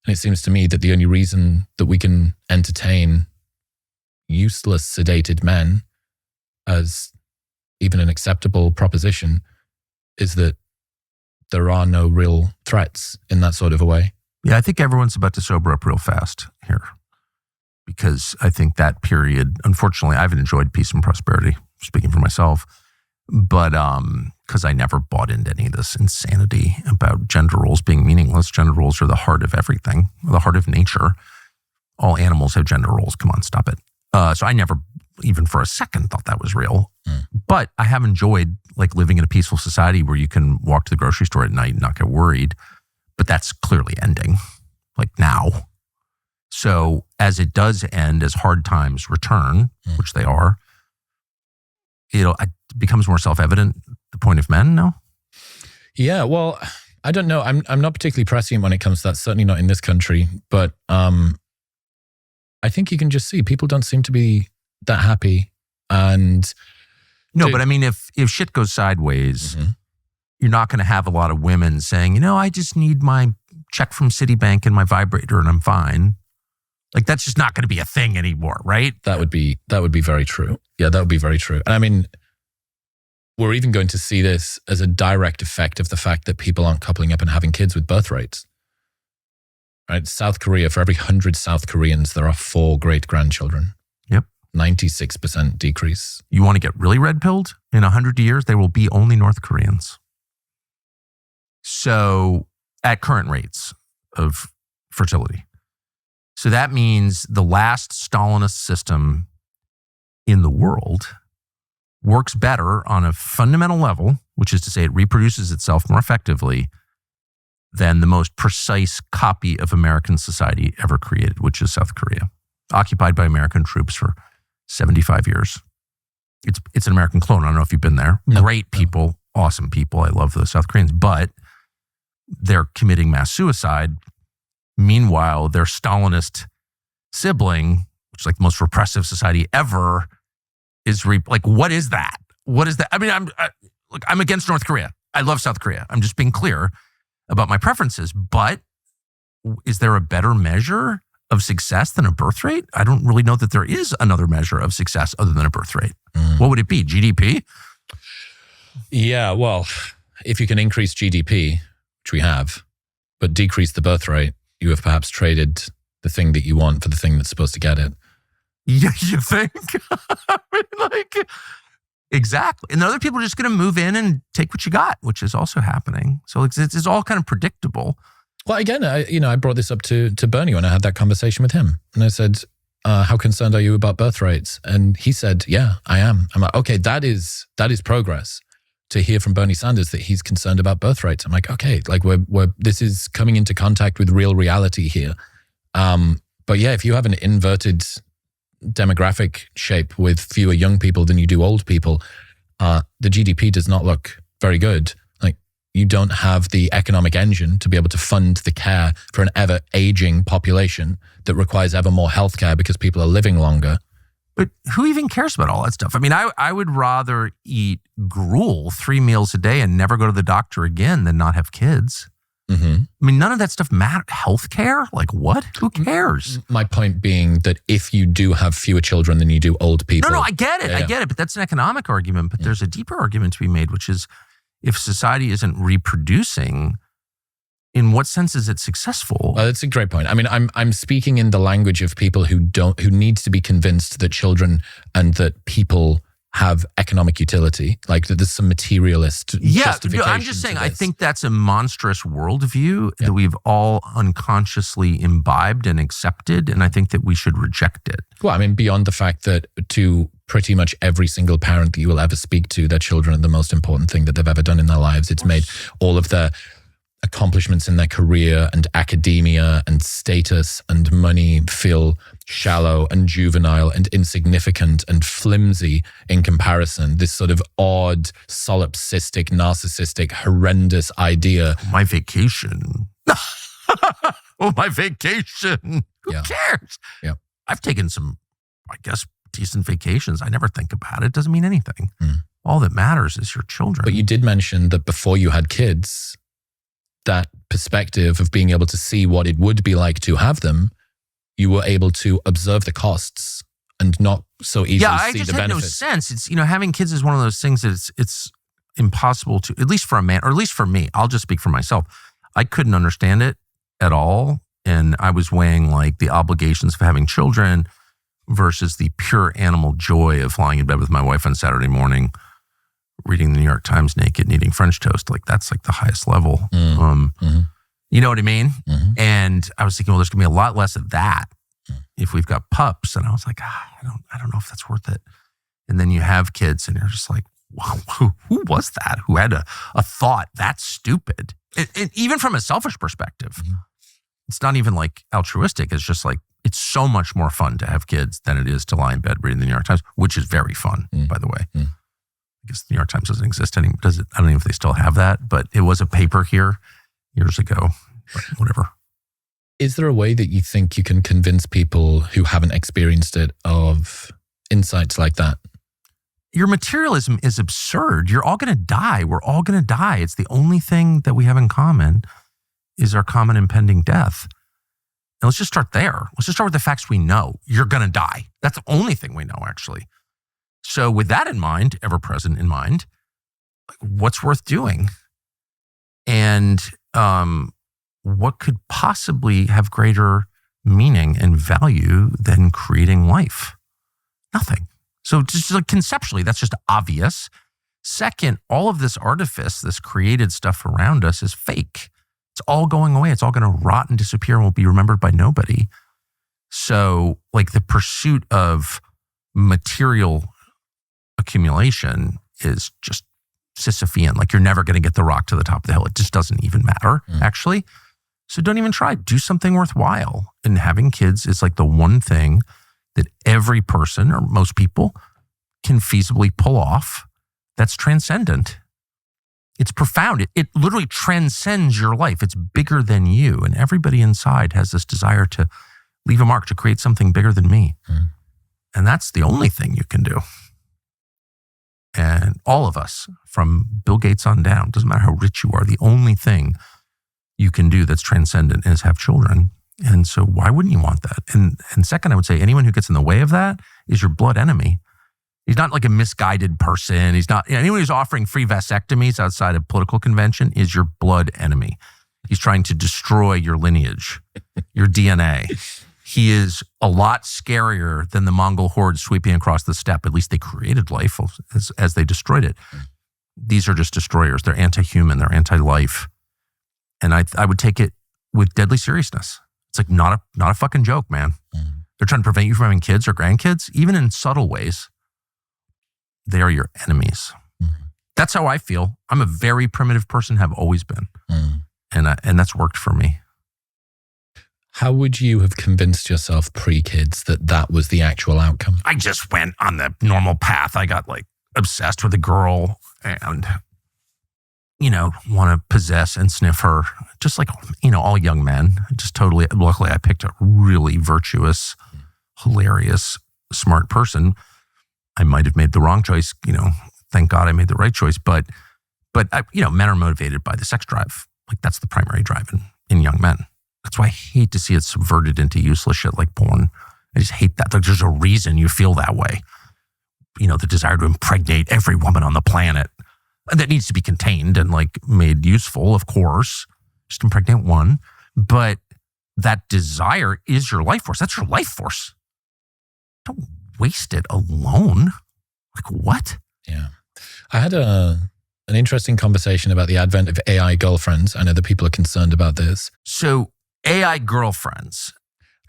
And it seems to me that the only reason that we can entertain useless, sedated men as even an acceptable proposition is that there are no real threats in that sort of a way. Yeah, I think everyone's about to sober up real fast here. because I think that period, unfortunately, I haven't enjoyed peace and prosperity, speaking for myself, but because I never bought into any of this insanity about gender roles being meaningless. Gender roles are the heart of everything, the heart of nature. All animals have gender roles. Come on, stop it. So I never, even for a second, thought that was real. But I have enjoyed like living in a peaceful society where you can walk to the grocery store at night and not get worried. But that's clearly ending, like now. So as it does end, as hard times return, which they are, it becomes more self-evident, the point of men, no? Yeah, well, I don't know. I'm not particularly prescient when it comes to that, certainly not in this country. But I think you can just see people don't seem to be that happy. And no, but I mean, if shit goes sideways, you're not going to have a lot of women saying, I just need my check from Citibank and my vibrator and I'm fine. Like, that's just not going to be a thing anymore, right? That would be very true. Yeah, that would be very true. And I mean, we're even going to see this as a direct effect of the fact that people aren't coupling up and having kids with birth rates. Right? South Korea, for every 100 South Koreans, there are 4 great-grandchildren. Yep. 96% decrease. You want to get really red-pilled? In 100 years, there will be only North Koreans. So, at current rates of fertility. So that means the last Stalinist system in the world works better on a fundamental level, which is to say it reproduces itself more effectively than the most precise copy of American society ever created, which is South Korea, occupied by American troops for 75 years. It's an American clone. I don't know if you've been there. No. Great people, awesome people. I love the South Koreans, but they're committing mass suicide. Meanwhile, their Stalinist sibling, which is like the most repressive society ever, is like, what is that? What is that? I mean, I'm against North Korea. I love South Korea. I'm just being clear about my preferences. But is there a better measure of success than a birth rate? I don't really know that there is another measure of success other than a birth rate. What would it be? GDP? Yeah, well, if you can increase GDP, which we have, but decrease the birth rate, you have perhaps traded the thing that you want for the thing that's supposed to get it. Yeah, you think? I mean, like, exactly. And other people are just going to move in and take what you got, which is also happening. So it's all kind of predictable. Well, again, I brought this up to Bernie when I had that conversation with him. And I said, how concerned are you about birth rates? And he said, yeah, I am. I'm like, okay, that is progress. To hear from Bernie Sanders that he's concerned about birth rates. I'm like, okay, like this is coming into contact with real reality here. But yeah, if you have an inverted demographic shape with fewer young people than you do old people, the GDP does not look very good. Like, you don't have the economic engine to be able to fund the care for an ever aging population that requires ever more healthcare because people are living longer. But who even cares about all that stuff? I mean, I would rather eat gruel 3 meals a day and never go to the doctor again than not have kids. I mean, none of that stuff matters. Healthcare? Like what? Who cares? My point being that if you do have fewer children than you do old people. No, I get it. I get it. But that's an economic argument. But there's a deeper argument to be made, which is if society isn't reproducing, in what sense is it successful? That's a great point. I mean, I'm speaking in the language of people who need to be convinced that children and that people have economic utility, like that there's some materialist justification. I'm just saying, I think that's a monstrous worldview that we've all unconsciously imbibed and accepted, and I think that we should reject it. Well, I mean, beyond the fact that to pretty much every single parent that you will ever speak to, their children are the most important thing that they've ever done in their lives. It's made all of their accomplishments in their career and academia and status and money feel shallow and juvenile and insignificant and flimsy in comparison. This sort of odd, solipsistic, narcissistic, horrendous idea. My vacation. My vacation. Who cares? Yeah. I've taken some, I guess, decent vacations. I never think about it. Doesn't mean anything. All that matters is your children. But you did mention that before you had kids, that perspective of being able to see what it would be like to have them, you were able to observe the costs and not so easily see the benefits. Yeah, I just had no sense. It's, having kids is one of those things that it's impossible to, at least for a man, or at least for me, I'll just speak for myself. I couldn't understand it at all And I was weighing like the obligations of having children versus the pure animal joy of lying in bed with my wife on Saturday morning, reading the New York Times naked and eating French toast. Like that's like the highest level. You know what I mean? And I was thinking, well, there's gonna be a lot less of that if we've got pups. And I was like, I don't know if that's worth it. And then you have kids and you're just like, wow, who was that? Who had a thought that stupid? And even from a selfish perspective, it's not even like altruistic. It's just like, it's so much more fun to have kids than it is to lie in bed reading the New York Times, which is very fun, by the way. I guess the New York Times doesn't exist anymore. Does it? I don't know if they still have that, but it was a paper here years ago, but whatever. Is there a way that you think you can convince people who haven't experienced it of insights like that? Your materialism is absurd. You're all going to die. We're all going to die. It's the only thing that we have in common is our common impending death. And let's just start there. Let's just start with the facts we know. You're going to die. That's the only thing we know, actually. So with that in mind, ever present in mind, what's worth doing? And what could possibly have greater meaning and value than creating life? Nothing. So just like conceptually, that's just obvious. Second, all of this artifice, this created stuff around us is fake. It's all going away. It's all going to rot and disappear and will be remembered by nobody. So like the pursuit of material accumulation is just Sisyphean. Like you're never going to get the rock to the top of the hill. It just doesn't even matter, actually. So don't even try. Do something worthwhile. And having kids is like the one thing that every person or most people can feasibly pull off that's transcendent. It's profound. It literally transcends your life. It's bigger than you. And everybody inside has this desire to leave a mark, to create something bigger than me. And that's the only thing you can do. And all of us, from Bill Gates on down, doesn't matter how rich you are, the only thing you can do that's transcendent is have children. And so why wouldn't you want that? And second, I would say anyone who gets in the way of that is your blood enemy. He's not like a misguided person. He's not, anyone who's offering free vasectomies outside of political convention is your blood enemy. He's trying to destroy your lineage, your DNA. He is a lot scarier than the Mongol horde sweeping across the steppe. At least they created life as they destroyed it. These are just destroyers. They're anti-human. They're anti-life. And I would take it with deadly seriousness. It's like not a fucking joke, man. They're trying to prevent you from having kids or grandkids, even in subtle ways. They are your enemies. That's how I feel. I'm a very primitive person, have always been. And that's worked for me. How would you have convinced yourself pre-kids that was the actual outcome? I just went on the normal path. I got like obsessed with a girl and, want to possess and sniff her. Just like, all young men. Just totally, luckily I picked a really virtuous, hilarious, smart person. I might have made the wrong choice. Thank God I made the right choice. But men are motivated by the sex drive. Like that's the primary drive in young men. That's why I hate to see it subverted into useless shit like porn. I just hate that. Like there's a reason you feel that way. The desire to impregnate every woman on the planet. And that needs to be contained and like made useful, of course. Just impregnate one. But that desire is your life force. That's your life force. Don't waste it alone. Like what? Yeah. I had an interesting conversation about the advent of AI girlfriends. I know that people are concerned about this. So AI girlfriends.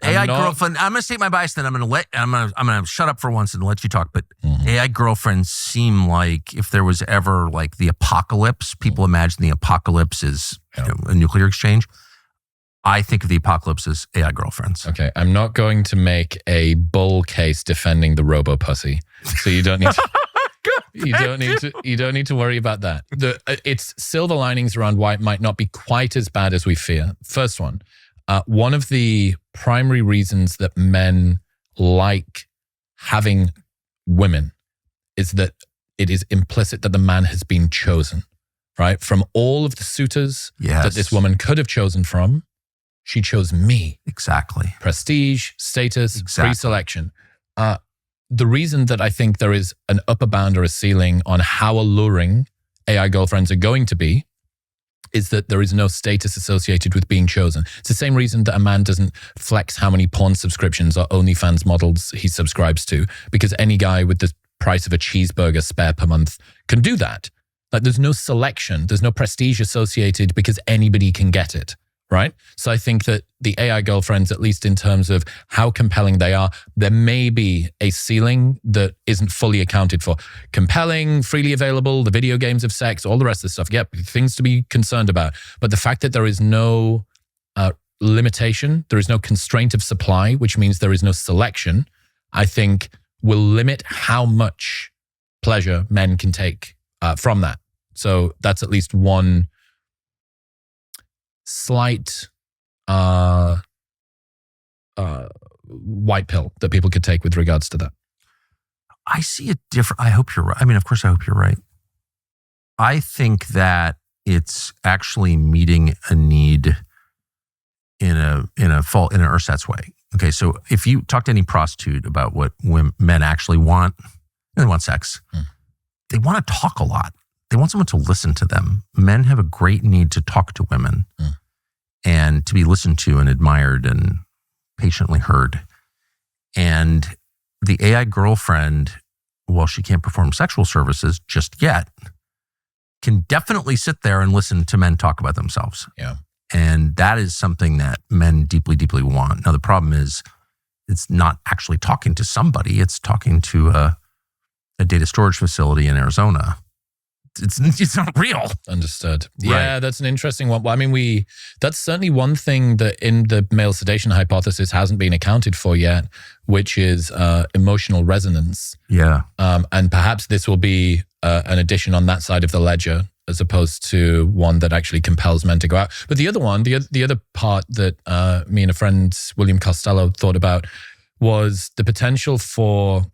Girlfriend. I'm going to state my bias, then I'm going to shut up for once and let you talk. But AI girlfriends seem like if there was ever like the apocalypse, people imagine the apocalypse is a nuclear exchange. I think of the apocalypse as AI girlfriends. Okay, I'm not going to make a bull case defending the robo pussy, so you don't need to. You don't need to worry about that. It's silver linings around why it might not be quite as bad as we fear. First one. One of the primary reasons that men like having women is that it is implicit that the man has been chosen, right? From all of the suitors that this woman could have chosen from, she chose me. Exactly. Prestige, status, pre-selection. The reason that I think there is an upper bound or a ceiling on how alluring AI girlfriends are going to be is that there is no status associated with being chosen. It's the same reason that a man doesn't flex how many porn subscriptions or OnlyFans models he subscribes to, because any guy with the price of a cheeseburger spare per month can do that. Like, there's no selection, there's no prestige associated because anybody can get it, right? So I think that the AI girlfriends, at least in terms of how compelling they are, there may be a ceiling that isn't fully accounted for. Compelling, freely available, the video games of sex, all the rest of the stuff. Yep, things to be concerned about. But the fact that there is no limitation, there is no constraint of supply, which means there is no selection, I think will limit how much pleasure men can take from that. So that's at least one slight white pill that people could take with regards to that. I see it different. I hope you're right. I mean, of course, I hope you're right. I think that it's actually meeting a need in an ersatz way. Okay, so if you talk to any prostitute about what men actually want, they want sex. They want to talk a lot. They want someone to listen to them. Men have a great need to talk to women and to be listened to and admired and patiently heard. And the AI girlfriend, while she can't perform sexual services just yet, can definitely sit there and listen to men talk about themselves. Yeah. And that is something that men deeply, deeply want. Now, the problem is it's not actually talking to somebody. It's talking to a data storage facility in Arizona. It's not real. Understood. Right. Yeah, that's an interesting one. Well, I mean, that's certainly one thing that in the male sedation hypothesis hasn't been accounted for yet, which is emotional resonance. Yeah. And perhaps this will be an addition on that side of the ledger, as opposed to one that actually compels men to go out. But the other one, the other part that me and a friend, William Costello, thought about was the potential for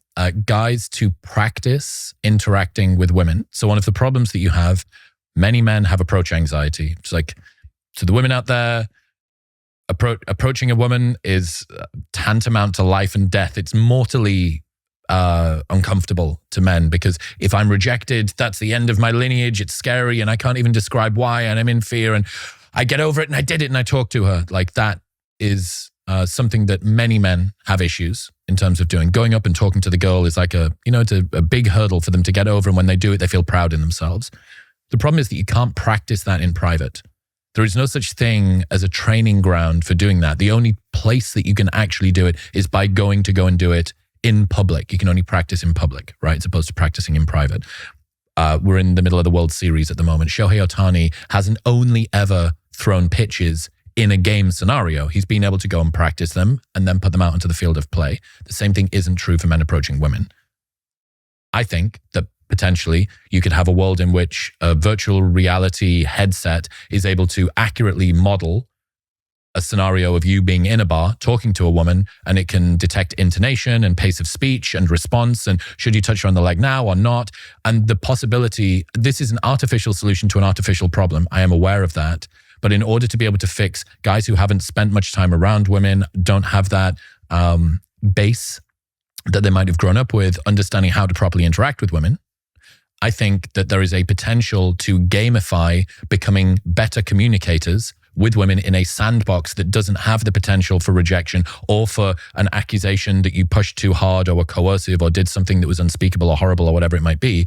guys to practice interacting with women. So one of the problems that you have, many men have approach anxiety. It's like, to the women out there, approaching a woman is tantamount to life and death. It's mortally uncomfortable to men, because if I'm rejected, that's the end of my lineage. It's scary and I can't even describe why, and I'm in fear, and I get over it and I did it and I talked to her. Like, that is something that many men have issues in terms of doing. Going up and talking to the girl is like it's a big hurdle for them to get over, and when they do it, they feel proud in themselves. The problem is that you can't practice that in private. There is no such thing as a training ground for doing that. The only place that you can actually do it is by go and do it in public. You can only practice in public, right? As opposed to practicing in private. We're in the middle of the World Series at the moment. Shohei Ohtani hasn't only ever thrown pitches in a game scenario. He's been able to go and practice them and then put them out onto the field of play. The same thing isn't true for men approaching women. I think that potentially you could have a world in which a virtual reality headset is able to accurately model a scenario of you being in a bar talking to a woman, and it can detect intonation and pace of speech and response, and should you touch her on the leg now or not. And the possibility, this is an artificial solution to an artificial problem. I am aware of that. But in order to be able to fix guys who haven't spent much time around women, don't have that base that they might have grown up with, understanding how to properly interact with women, I think that there is a potential to gamify becoming better communicators with women in a sandbox that doesn't have the potential for rejection or for an accusation that you pushed too hard or were coercive or did something that was unspeakable or horrible or whatever it might be.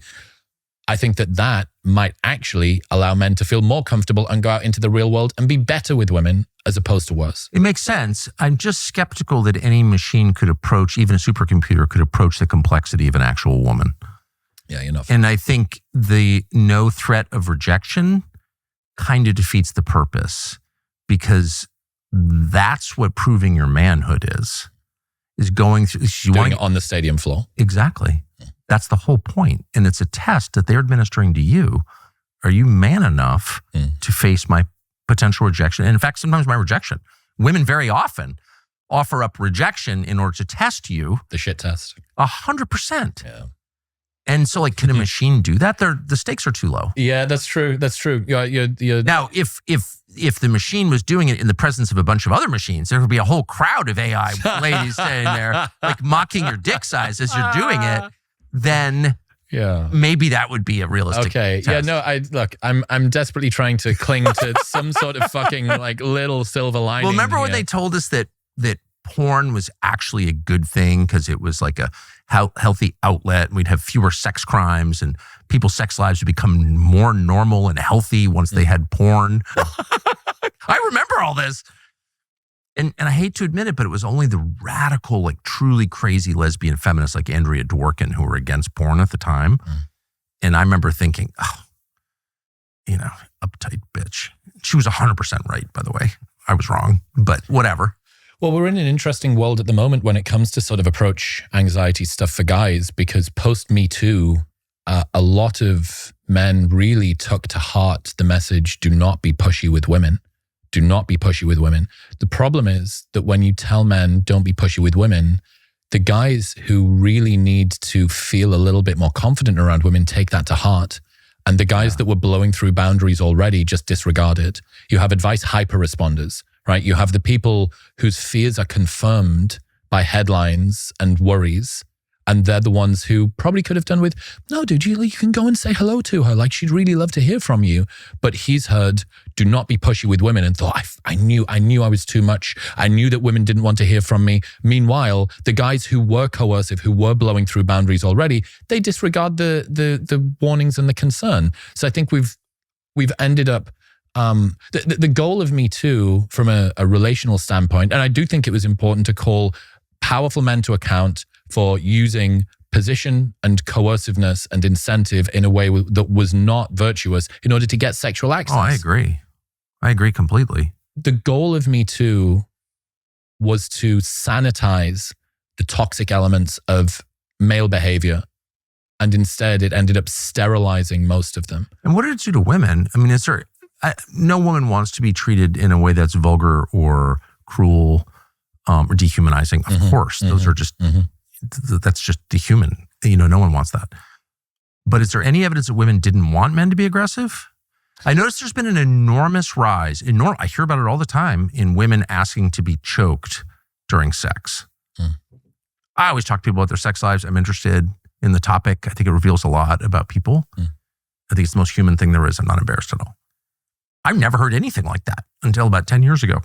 I think that might actually allow men to feel more comfortable and go out into the real world and be better with women as opposed to worse. It makes sense. I'm just skeptical that any machine could approach, even a supercomputer could approach the complexity of an actual woman. Yeah, you're not. And I think the no threat of rejection kind of defeats the purpose, because that's what proving your manhood is going through. Doing it on the stadium floor. Exactly. That's the whole point. And it's a test that they're administering to you. Are you man enough to face my potential rejection? And in fact, sometimes my rejection. Women very often offer up rejection in order to test you. The shit test. 100%. Yeah. And so, like, can a machine do that? The stakes are too low. Yeah, that's true. That's true. You're Now, if the machine was doing it in the presence of a bunch of other machines, there would be a whole crowd of AI ladies standing there, like, mocking your dick size as you're doing it. Then Yeah. maybe that would be a realistic Okay. test. Yeah, no, I'm desperately trying to cling to some sort of fucking like little silver lining. Well, remember when here. they told us that porn was actually a good thing because it was like a healthy outlet, and we'd have fewer sex crimes, and people's sex lives would become more normal and healthy once they had porn. I remember all this. And I hate to admit it, but it was only the radical, like truly crazy lesbian feminists like Andrea Dworkin who were against porn at the time. And I remember thinking, oh, uptight bitch. She was 100% right, by the way. I was wrong, but whatever. Well, we're in an interesting world at the moment when it comes to sort of approach anxiety stuff for guys, because post MeToo, a lot of men really took to heart the message, do not be pushy with women. Do not be pushy with women. The problem is that when you tell men don't be pushy with women, the guys who really need to feel a little bit more confident around women take that to heart. And the guys that were blowing through boundaries already just disregard it. You have advice hyper responders, right? You have the people whose fears are confirmed by headlines and worries. And they're the ones who probably could have done with, no, dude, you can go and say hello to her. Like, she'd really love to hear from you. But he's heard, do not be pushy with women, and thought, I knew I was too much. I knew that women didn't want to hear from me. Meanwhile, the guys who were coercive, who were blowing through boundaries already, they disregard the warnings and the concern. So I think we've ended up, the goal of Me Too from a relational standpoint, and I do think it was important to call powerful men to account for using position and coerciveness and incentive in a way that was not virtuous in order to get sexual access. Oh, I agree. I agree completely. The goal of Me Too was to sanitize the toxic elements of male behavior, and instead it ended up sterilizing most of them. And what did it do to women? I mean, no woman wants to be treated in a way that's vulgar or cruel or dehumanizing. Of course, those are just... That's just the human. No one wants that. But is there any evidence that women didn't want men to be aggressive? I noticed there's been an enormous rise. I hear about it all the time in women asking to be choked during sex. I always talk to people about their sex lives. I'm interested in the topic. I think it reveals a lot about people. I think it's the most human thing there is. I'm not embarrassed at all. I've never heard anything like that until about 10 years ago.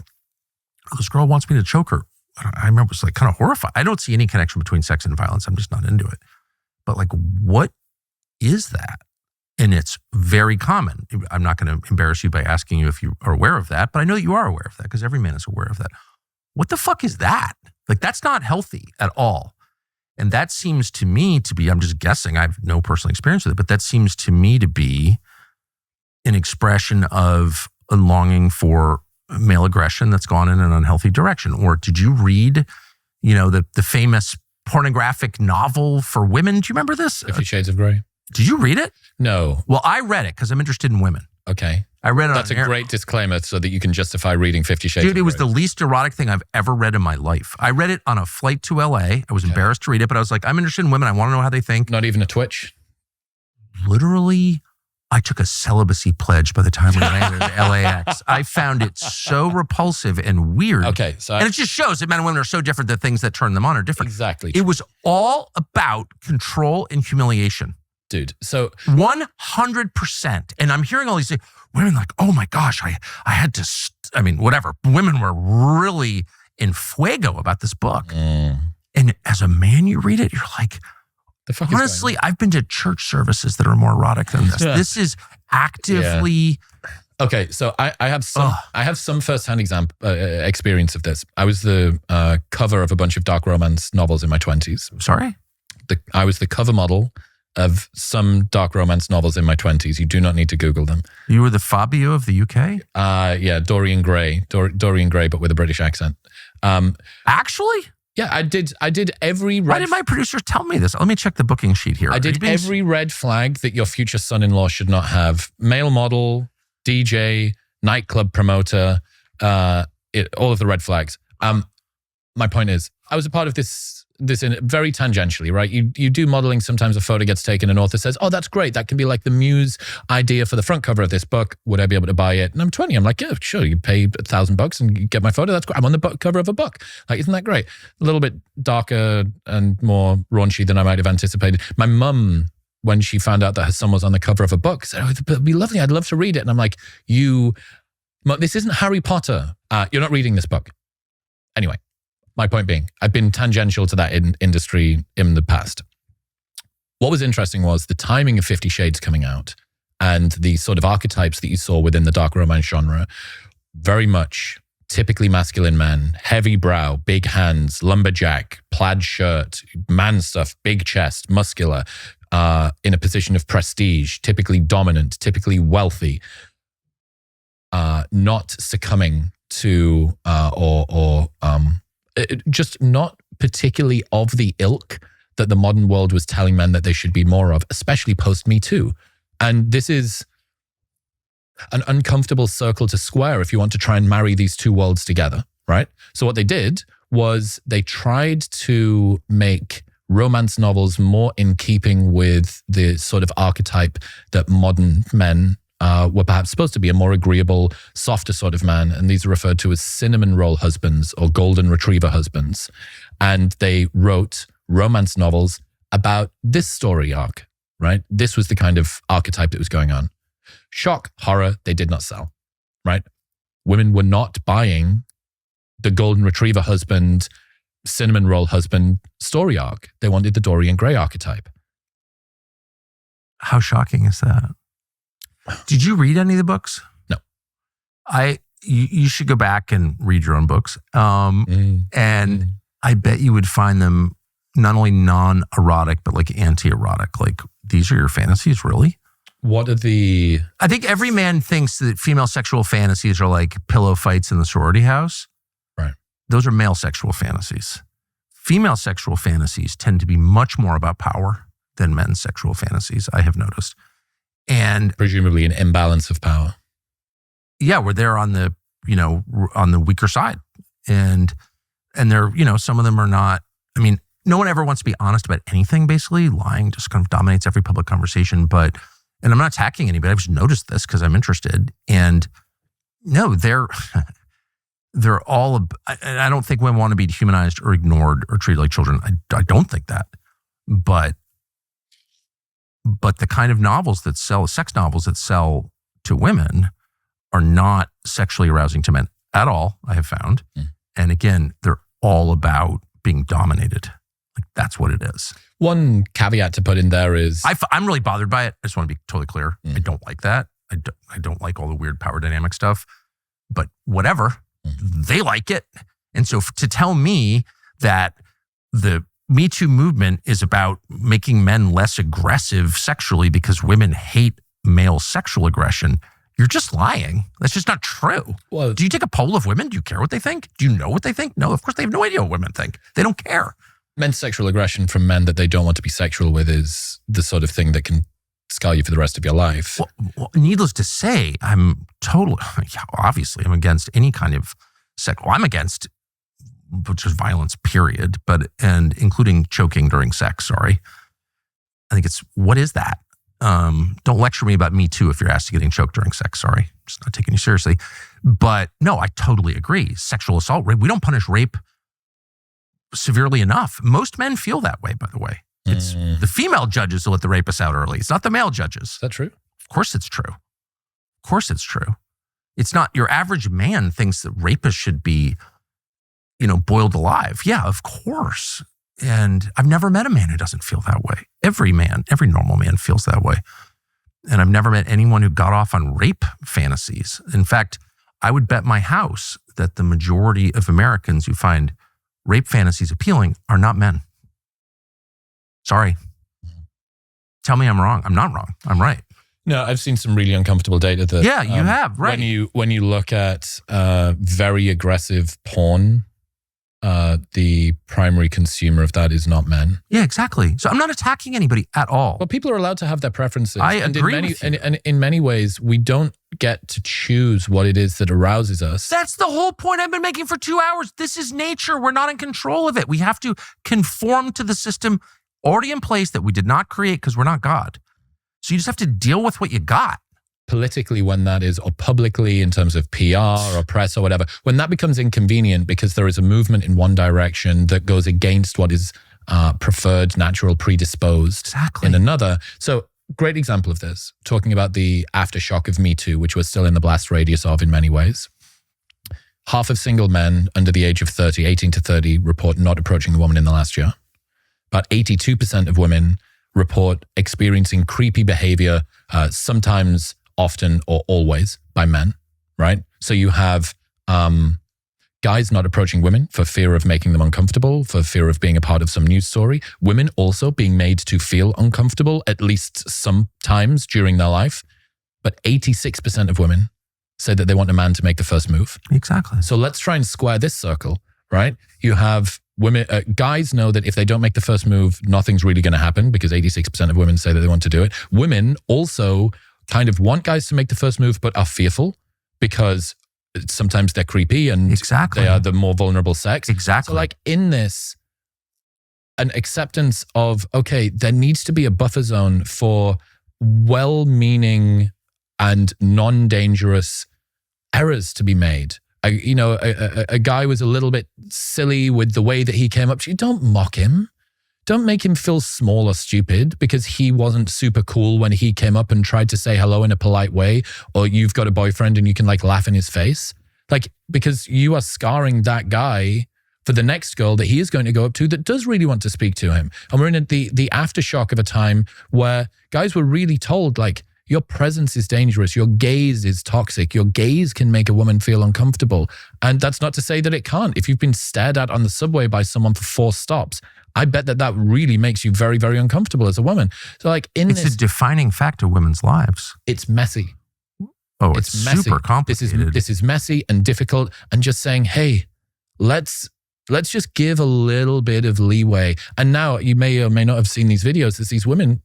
This girl wants me to choke her. I remember it was like kind of horrified. I don't see any connection between sex and violence. I'm just not into it. But like, what is that? And it's very common. I'm not going to embarrass you by asking you if you are aware of that, but I know that you are aware of that because every man is aware of that. What the fuck is that? Like, that's not healthy at all. And that seems to me to be, I'm just guessing, I have no personal experience with it, but that seems to me to be an expression of a longing for male aggression that's gone in an unhealthy direction. Or did you read, the famous pornographic novel for women? Do you remember this? 50 Shades of Grey. Did you read it? No. Well, I read it because I'm interested in women. Okay. I read it. That's a great disclaimer so that you can justify reading 50 Shades of Grey. Dude, it was the least erotic thing I've ever read in my life. I read it on a flight to LA. I was embarrassed to read it, but I was like, I'm interested in women. I want to know how they think. Not even a twitch? Literally, I took a celibacy pledge by the time we landed at LAX. I found it so repulsive and weird. Okay. And it just shows that men and women are so different that things that turn them on are different. Exactly. It was all about control and humiliation. Dude, so 100%. And I'm hearing all these things. Women like, oh my gosh, I had to, whatever. Women were really in fuego about this book. And as a man, you read it, you're like, honestly, I've been to church services that are more erotic than this. This is actively... Yeah. Okay, so I have some firsthand experience of this. I was the cover of a bunch of dark romance novels in my 20s. Sorry? I was the cover model of some dark romance novels in my 20s. You do not need to Google them. You were the Fabio of the UK? Yeah, Dorian Gray. Dorian Gray, but with a British accent. Actually? Yeah, I did every red... Why did my producers tell me this? Let me check the booking sheet here. I did every red flag that your future son-in-law should not have. Male model, DJ, nightclub promoter, all of the red flags. My point is, I was a part of this in very tangentially, right? You do modeling. Sometimes a photo gets taken. An author says, oh, that's great. That can be like the muse idea for the front cover of this book. Would I be able to buy it? And I'm 20. I'm like, yeah, sure. You pay $1,000 and you get my photo. That's great. I'm on the cover of a book. Like, isn't that great? A little bit darker and more raunchy than I might have anticipated. My mum when she found out that her son was on the cover of a book, said, "Oh, it'd be lovely. I'd love to read it." And I'm like, this isn't Harry Potter. You're not reading this book. Anyway, my point being, I've been tangential to that industry in the past. What was interesting was the timing of 50 Shades coming out and the sort of archetypes that you saw within the dark romance genre. Very much typically masculine men, heavy brow, big hands, lumberjack, plaid shirt, man stuff, big chest, muscular, in a position of prestige, typically dominant, typically wealthy, not succumbing to just not particularly of the ilk that the modern world was telling men that they should be more of, especially post MeToo. And this is an uncomfortable circle to square if you want to try and marry these two worlds together, right? So what they did was they tried to make romance novels more in keeping with the sort of archetype that modern men were perhaps supposed to be, a more agreeable, softer sort of man. And these are referred to as cinnamon roll husbands or golden retriever husbands. And they wrote romance novels about this story arc, right? This was the kind of archetype that was going on. Shock, horror, they did not sell, right? Women were not buying the golden retriever husband, cinnamon roll husband story arc. They wanted the Dorian Gray archetype. How shocking is that? Did you read any of the books? No. You should go back and read your own books. And I bet you would find them not only non-erotic, but like anti-erotic. Like, these are your fantasies, really? What are the... I think every man thinks that female sexual fantasies are like pillow fights in the sorority house. Right. Those are male sexual fantasies. Female sexual fantasies tend to be much more about power than men's sexual fantasies, I have noticed. And presumably an imbalance of power. Yeah, where they're on the, on the weaker side. And they're, some of them are not, no one ever wants to be honest about anything, basically. Lying just kind of dominates every public conversation. And I'm not attacking anybody. I've just noticed this because I'm interested. And no, they're all, I don't think women want to be dehumanized or ignored or treated like children. I don't think that. But the kind of novels that sell, sex novels that sell to women are not sexually arousing to men at all, I have found. And again, they're all about being dominated. Like, that's what it is. One caveat to put in there is... I'm really bothered by it. I just want to be totally clear. I don't like that. I don't like all the weird power dynamic stuff. But whatever, they like it. And so to tell me that the Me Too movement is about making men less aggressive sexually because women hate male sexual aggression, you're just lying. That's just not true. Well, do you take a poll of women? Do you care what they think? Do you know what they think? No, of course they have no idea what women think. They don't care. Men's sexual aggression from men that they don't want to be sexual with is the sort of thing that can scar you for the rest of your life. Well, needless to say, I'm obviously I'm against any kind of I'm against just violence, period, and including choking during sex, sorry. I think what is that? Don't lecture me about Me Too if you're asked to getting choked during sex, sorry. I'm just not taking you seriously. But no, I totally agree. Sexual assault, rape, we don't punish rape severely enough. Most men feel that way, by the way. It's the female judges who let the rapists out early. It's not the male judges. Is that true? Of course it's true. Of course it's true. It's not, your average man thinks that rapists should be, boiled alive. Yeah, of course. And I've never met a man who doesn't feel that way. Every normal man feels that way. And I've never met anyone who got off on rape fantasies. In fact, I would bet my house that the majority of Americans who find rape fantasies appealing are not men. Sorry. Tell me I'm wrong. I'm not wrong. I'm right. No, I've seen some really uncomfortable data that... Yeah, you have, right. When you look at very aggressive porn, the primary consumer of that is not men. Yeah, exactly. So I'm not attacking anybody at all. Well, people are allowed to have their preferences. I agree with you. And in many ways, we don't get to choose what it is that arouses us. That's the whole point I've been making for 2 hours. This is nature. We're not in control of it. We have to conform to the system already in place that we did not create because we're not God. So you just have to deal with what you got. Politically, when that is, or publicly in terms of PR or press or whatever, when that becomes inconvenient because there is a movement in one direction that goes against what is preferred, natural, predisposed Exactly. in another. So great example of this, talking about the aftershock of MeToo, which we're still in the blast radius of in many ways. Half of single men under the age of 30, 18 to 30, report not approaching a woman in the last year. About 82% of women report experiencing creepy behavior, sometimes, often, or always by men, right? So you have guys not approaching women for fear of making them uncomfortable, for fear of being a part of some news story. Women also being made to feel uncomfortable, at least sometimes during their life. But 86% of women say that they want a man to make the first move. Exactly. So let's try and square this circle, right? You have women, guys know that if they don't make the first move, nothing's really going to happen because 86% of women say that they want to do it. Women also kind of want guys to make the first move, but are fearful because sometimes they're creepy and they are the more vulnerable sex. Exactly. So like in this, an acceptance of, okay, there needs to be a buffer zone for well-meaning and non-dangerous errors to be made. A guy was a little bit silly with the way that he came up to you. Don't mock him. Don't make him feel small or stupid because he wasn't super cool when he came up and tried to say hello in a polite way, or you've got a boyfriend and you can like laugh in his face. Like, because you are scarring that guy for the next girl that he is going to go up to that does really want to speak to him. And we're in the aftershock of a time where guys were really told, like, your presence is dangerous. Your gaze is toxic. Your gaze can make a woman feel uncomfortable. And that's not to say that it can't. If you've been stared at on the subway by someone for 4 stops, I bet that really makes you very, very uncomfortable as a woman. So like it's a defining fact of women's lives. It's messy. Oh, it's messy. Super complicated. This is messy and difficult. And just saying, hey, let's just give a little bit of leeway. And now you may or may not have seen these videos. There's these women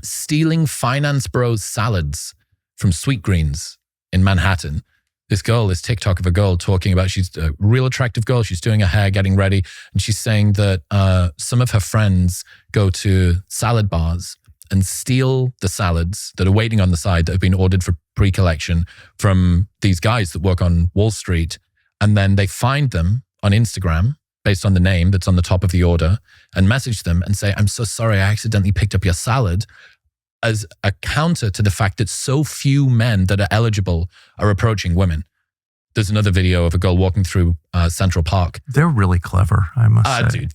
stealing Finance Bros salads from Sweetgreens in Manhattan. This TikTok of a girl talking about, she's a real attractive girl. She's doing her hair, getting ready. And she's saying that some of her friends go to salad bars and steal the salads that are waiting on the side that have been ordered for pre-collection from these guys that work on Wall Street. And then they find them on Instagram based on the name that's on the top of the order and message them and say, I'm so sorry, I accidentally picked up your salad, as a counter to the fact that so few men that are eligible are approaching women. There's another video of a girl walking through Central Park. They're really clever, I must say. Dude,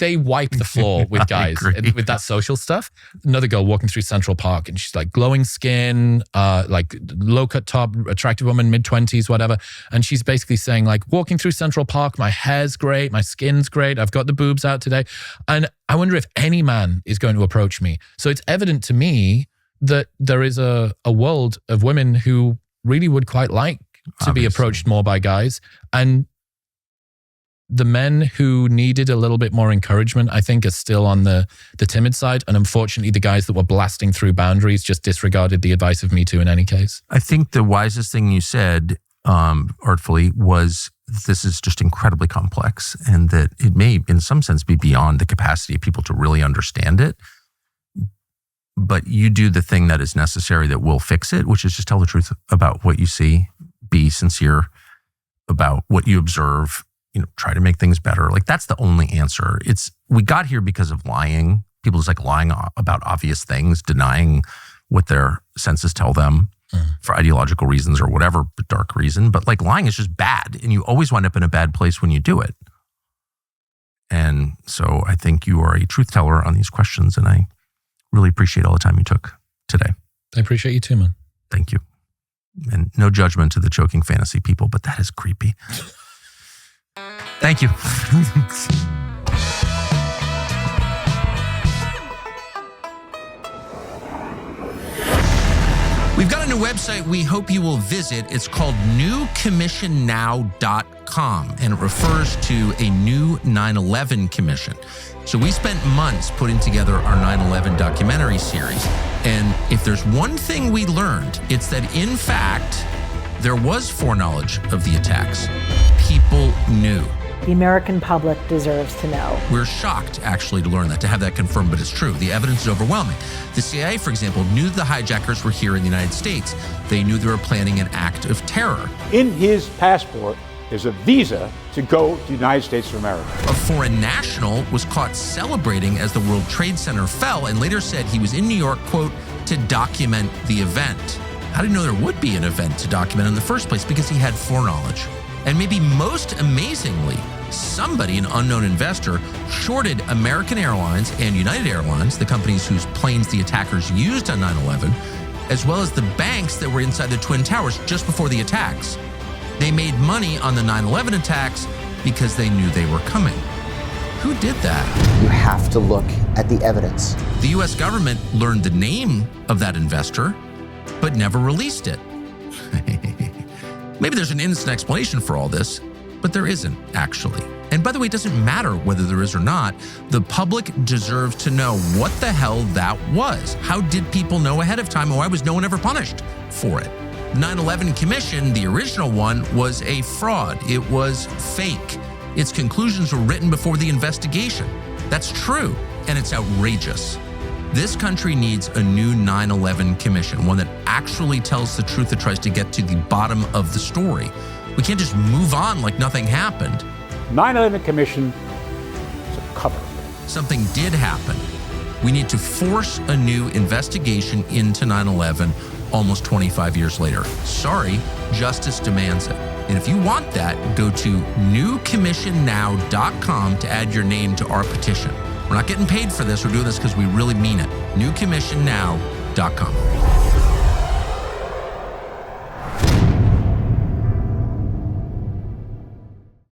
they wipe the floor with guys with that social stuff. Another girl walking through Central Park and she's like glowing skin, like low-cut top, attractive woman, mid-20s, whatever. And she's basically saying like, walking through Central Park, my hair's great, my skin's great, I've got the boobs out today. And I wonder if any man is going to approach me. So it's evident to me that there is a world of women who really would quite like to be approached more by guys. And the men who needed a little bit more encouragement, I think, are still on the timid side. And unfortunately, the guys that were blasting through boundaries just disregarded the advice of MeToo in any case. I think the wisest thing you said, artfully, was this is just incredibly complex and that it may, in some sense, be beyond the capacity of people to really understand it. But you do the thing that is necessary that will fix it, which is just tell the truth about what you see. Be sincere about what you observe, try to make things better. Like that's the only answer. We got here because of lying. People just like lying about obvious things, denying what their senses tell them for ideological reasons or whatever dark reason. But like lying is just bad. And you always wind up in a bad place when you do it. And so I think you are a truth teller on these questions. And I really appreciate all the time you took today. I appreciate you too, man. Thank you. And no judgment to the choking fantasy people, but that is creepy. Thank you. We've got a new website we hope you will visit. It's called newcommissionnow.com, and it refers to a new 9/11 commission. So we spent months putting together our 9/11 documentary series. And if there's one thing we learned, it's that in fact, there was foreknowledge of the attacks. People knew. The American public deserves to know. We're shocked, actually, to learn that, to have that confirmed, but it's true. The evidence is overwhelming. The CIA, for example, knew the hijackers were here in the United States. They knew they were planning an act of terror. In his passport is a visa to go to the United States of America. A foreign national was caught celebrating as the World Trade Center fell and later said he was in New York, quote, to document the event. How did he know there would be an event to document in the first place? Because he had foreknowledge. And maybe most amazingly, somebody, an unknown investor, shorted American Airlines and United Airlines, the companies whose planes the attackers used on 9/11, as well as the banks that were inside the Twin Towers just before the attacks. They made money on the 9/11 attacks because they knew they were coming. Who did that? You have to look at the evidence. The US government learned the name of that investor, but never released it. Maybe there's an innocent explanation for all this, but there isn't, actually. And by the way, it doesn't matter whether there is or not. The public deserves to know what the hell that was. How did people know ahead of time, and why was no one ever punished for it? The 9/11 Commission, the original one, was a fraud. It was fake. Its conclusions were written before the investigation. That's true, and it's outrageous. This country needs a new 9/11 Commission, one that actually tells the truth, that tries to get to the bottom of the story. We can't just move on like nothing happened. 9/11 Commission is a cover-up. Something did happen. We need to force a new investigation into 9/11 almost 25 years later. Sorry, justice demands it. And if you want that, go to newcommissionnow.com to add your name to our petition. We're not getting paid for this. We're doing this because we really mean it. newcommissionnow.com.